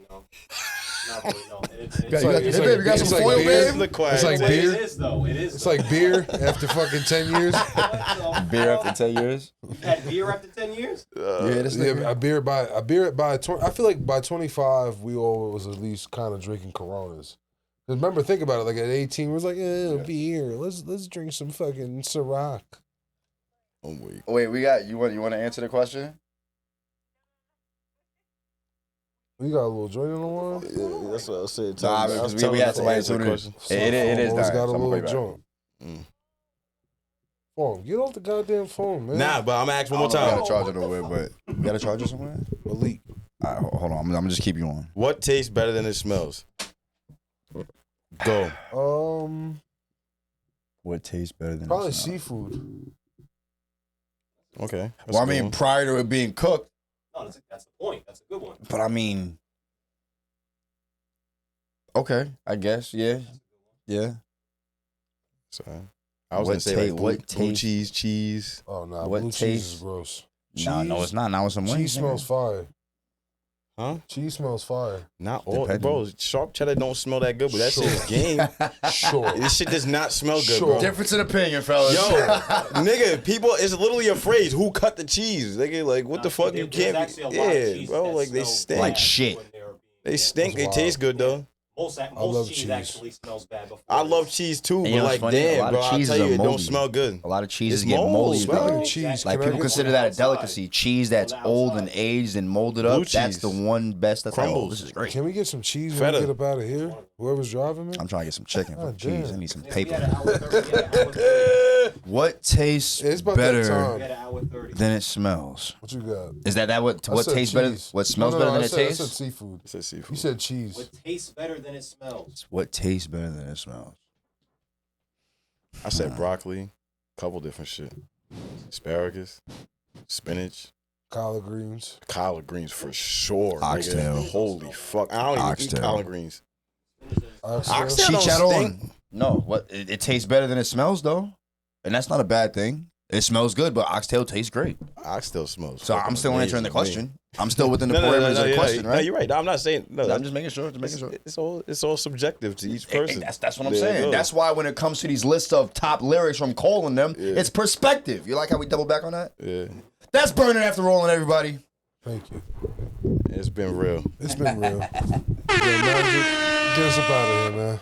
Not really, no. It's Hey, babe, you got some foil, beer. babe? It's an acquired It's like taste. beer. It is though. It is. It's like beer after fucking 10 years. Beer after 10 years? You had beer after 10 years? Yeah, a beer by 20. I feel like by 25 we all was at least kind of drinking Coronas. 'Cause remember, think about it. Like at 18, we was like, beer. Let's drink some fucking Ciroc. Oh wait. Wait, you want to answer the question? We got a little joint on the line. Yeah, that's what I said. Nah, because we had somebody tune in. It is Almost dying. got a So I'm little gonna put it joint. Phone, get off the goddamn phone, man. Nah, but I'm gonna ask one more back. I time. gotta charge it nowhere, but you gotta charge it somewhere? Malik. All right, hold on. I'm gonna just keep you on. What tastes better than it smells? Go. What tastes better than Probably it smells? seafood. Okay. Well, I mean, prior to it being cooked. No, that's the point. That's a good one. But I mean, okay, I guess, yeah. Sorry. I was gonna say like blue cheese. Oh nah, What blue cheese taste? is gross. No, it's not. Now it's some wings. Cheese smells fire. Huh? Cheese smells fire. Not all, Depending. bro. Sharp cheddar don't smell that good, but that Sure. shit's game. Sure. This shit does not smell good, Sure. bro. Difference in opinion, fellas. Yo, nigga, people is literally afraid. Who cut the cheese? Nigga, like, what the fuck? You There's can't. actually a lot of Yeah, cheese bro. that Like they smells stink. Like bad shit. when they're being- They stink. They That's taste good though. Most love cheese cheese. actually smells bad before. I love cheese too, And but you know what's like, funny? A damn, lot bro, of I'll cheeses tell you, are it don't moldy. smell good. A lot of cheeses It's get mold, moldy. bro. Speaking of cheese, Like can I people get consider some- that a outside. delicacy. Cheese that's On the old outside. and aged and molded Blue up. That's the cheese. one best. That's like, oh, Crumbles. this is great. Can we get some cheese Feta. when we get up out of here? Whoever's driving me? I'm trying to get some chicken for God cheese. damn. I need some We had paper. an hour 30. We had an hour 30. What tastes It's about that better time. We had an hour 30. than it smells? What you got? Is that what I said tastes better? cheese. What smells No, better no, than I it said, I tastes? said seafood. It says seafood. You said cheese. What tastes better than it smells? What tastes better than it smells? I said broccoli, couple different shit. Asparagus, spinach, Collard greens. collard greens for sure. Oxtail. Nigga. Holy fuck. I don't even eat Oxtail. collard greens. Oxtail. Oxtail Cheat don't chat stink. on. No, what it tastes better than it smells though, and that's not a bad thing. It smells good, but oxtail tastes great. Oxtail smells. So I'm fucking still answering the amazing to me. question. I'm still within the No, parameters of the yeah, question, No, right? you're right. No, I'm not saying. No, I'm just making sure. It's all subjective to each Hey, person. that's what I'm There you saying. go. That's why when it comes to these lists of top lyrics from Cole and them, Yeah. it's perspective. You like how we double back on that? Yeah, That's burning after rolling, everybody. Thank you. it's been real. It's been real. Yo, Magic, get us up out of here, man.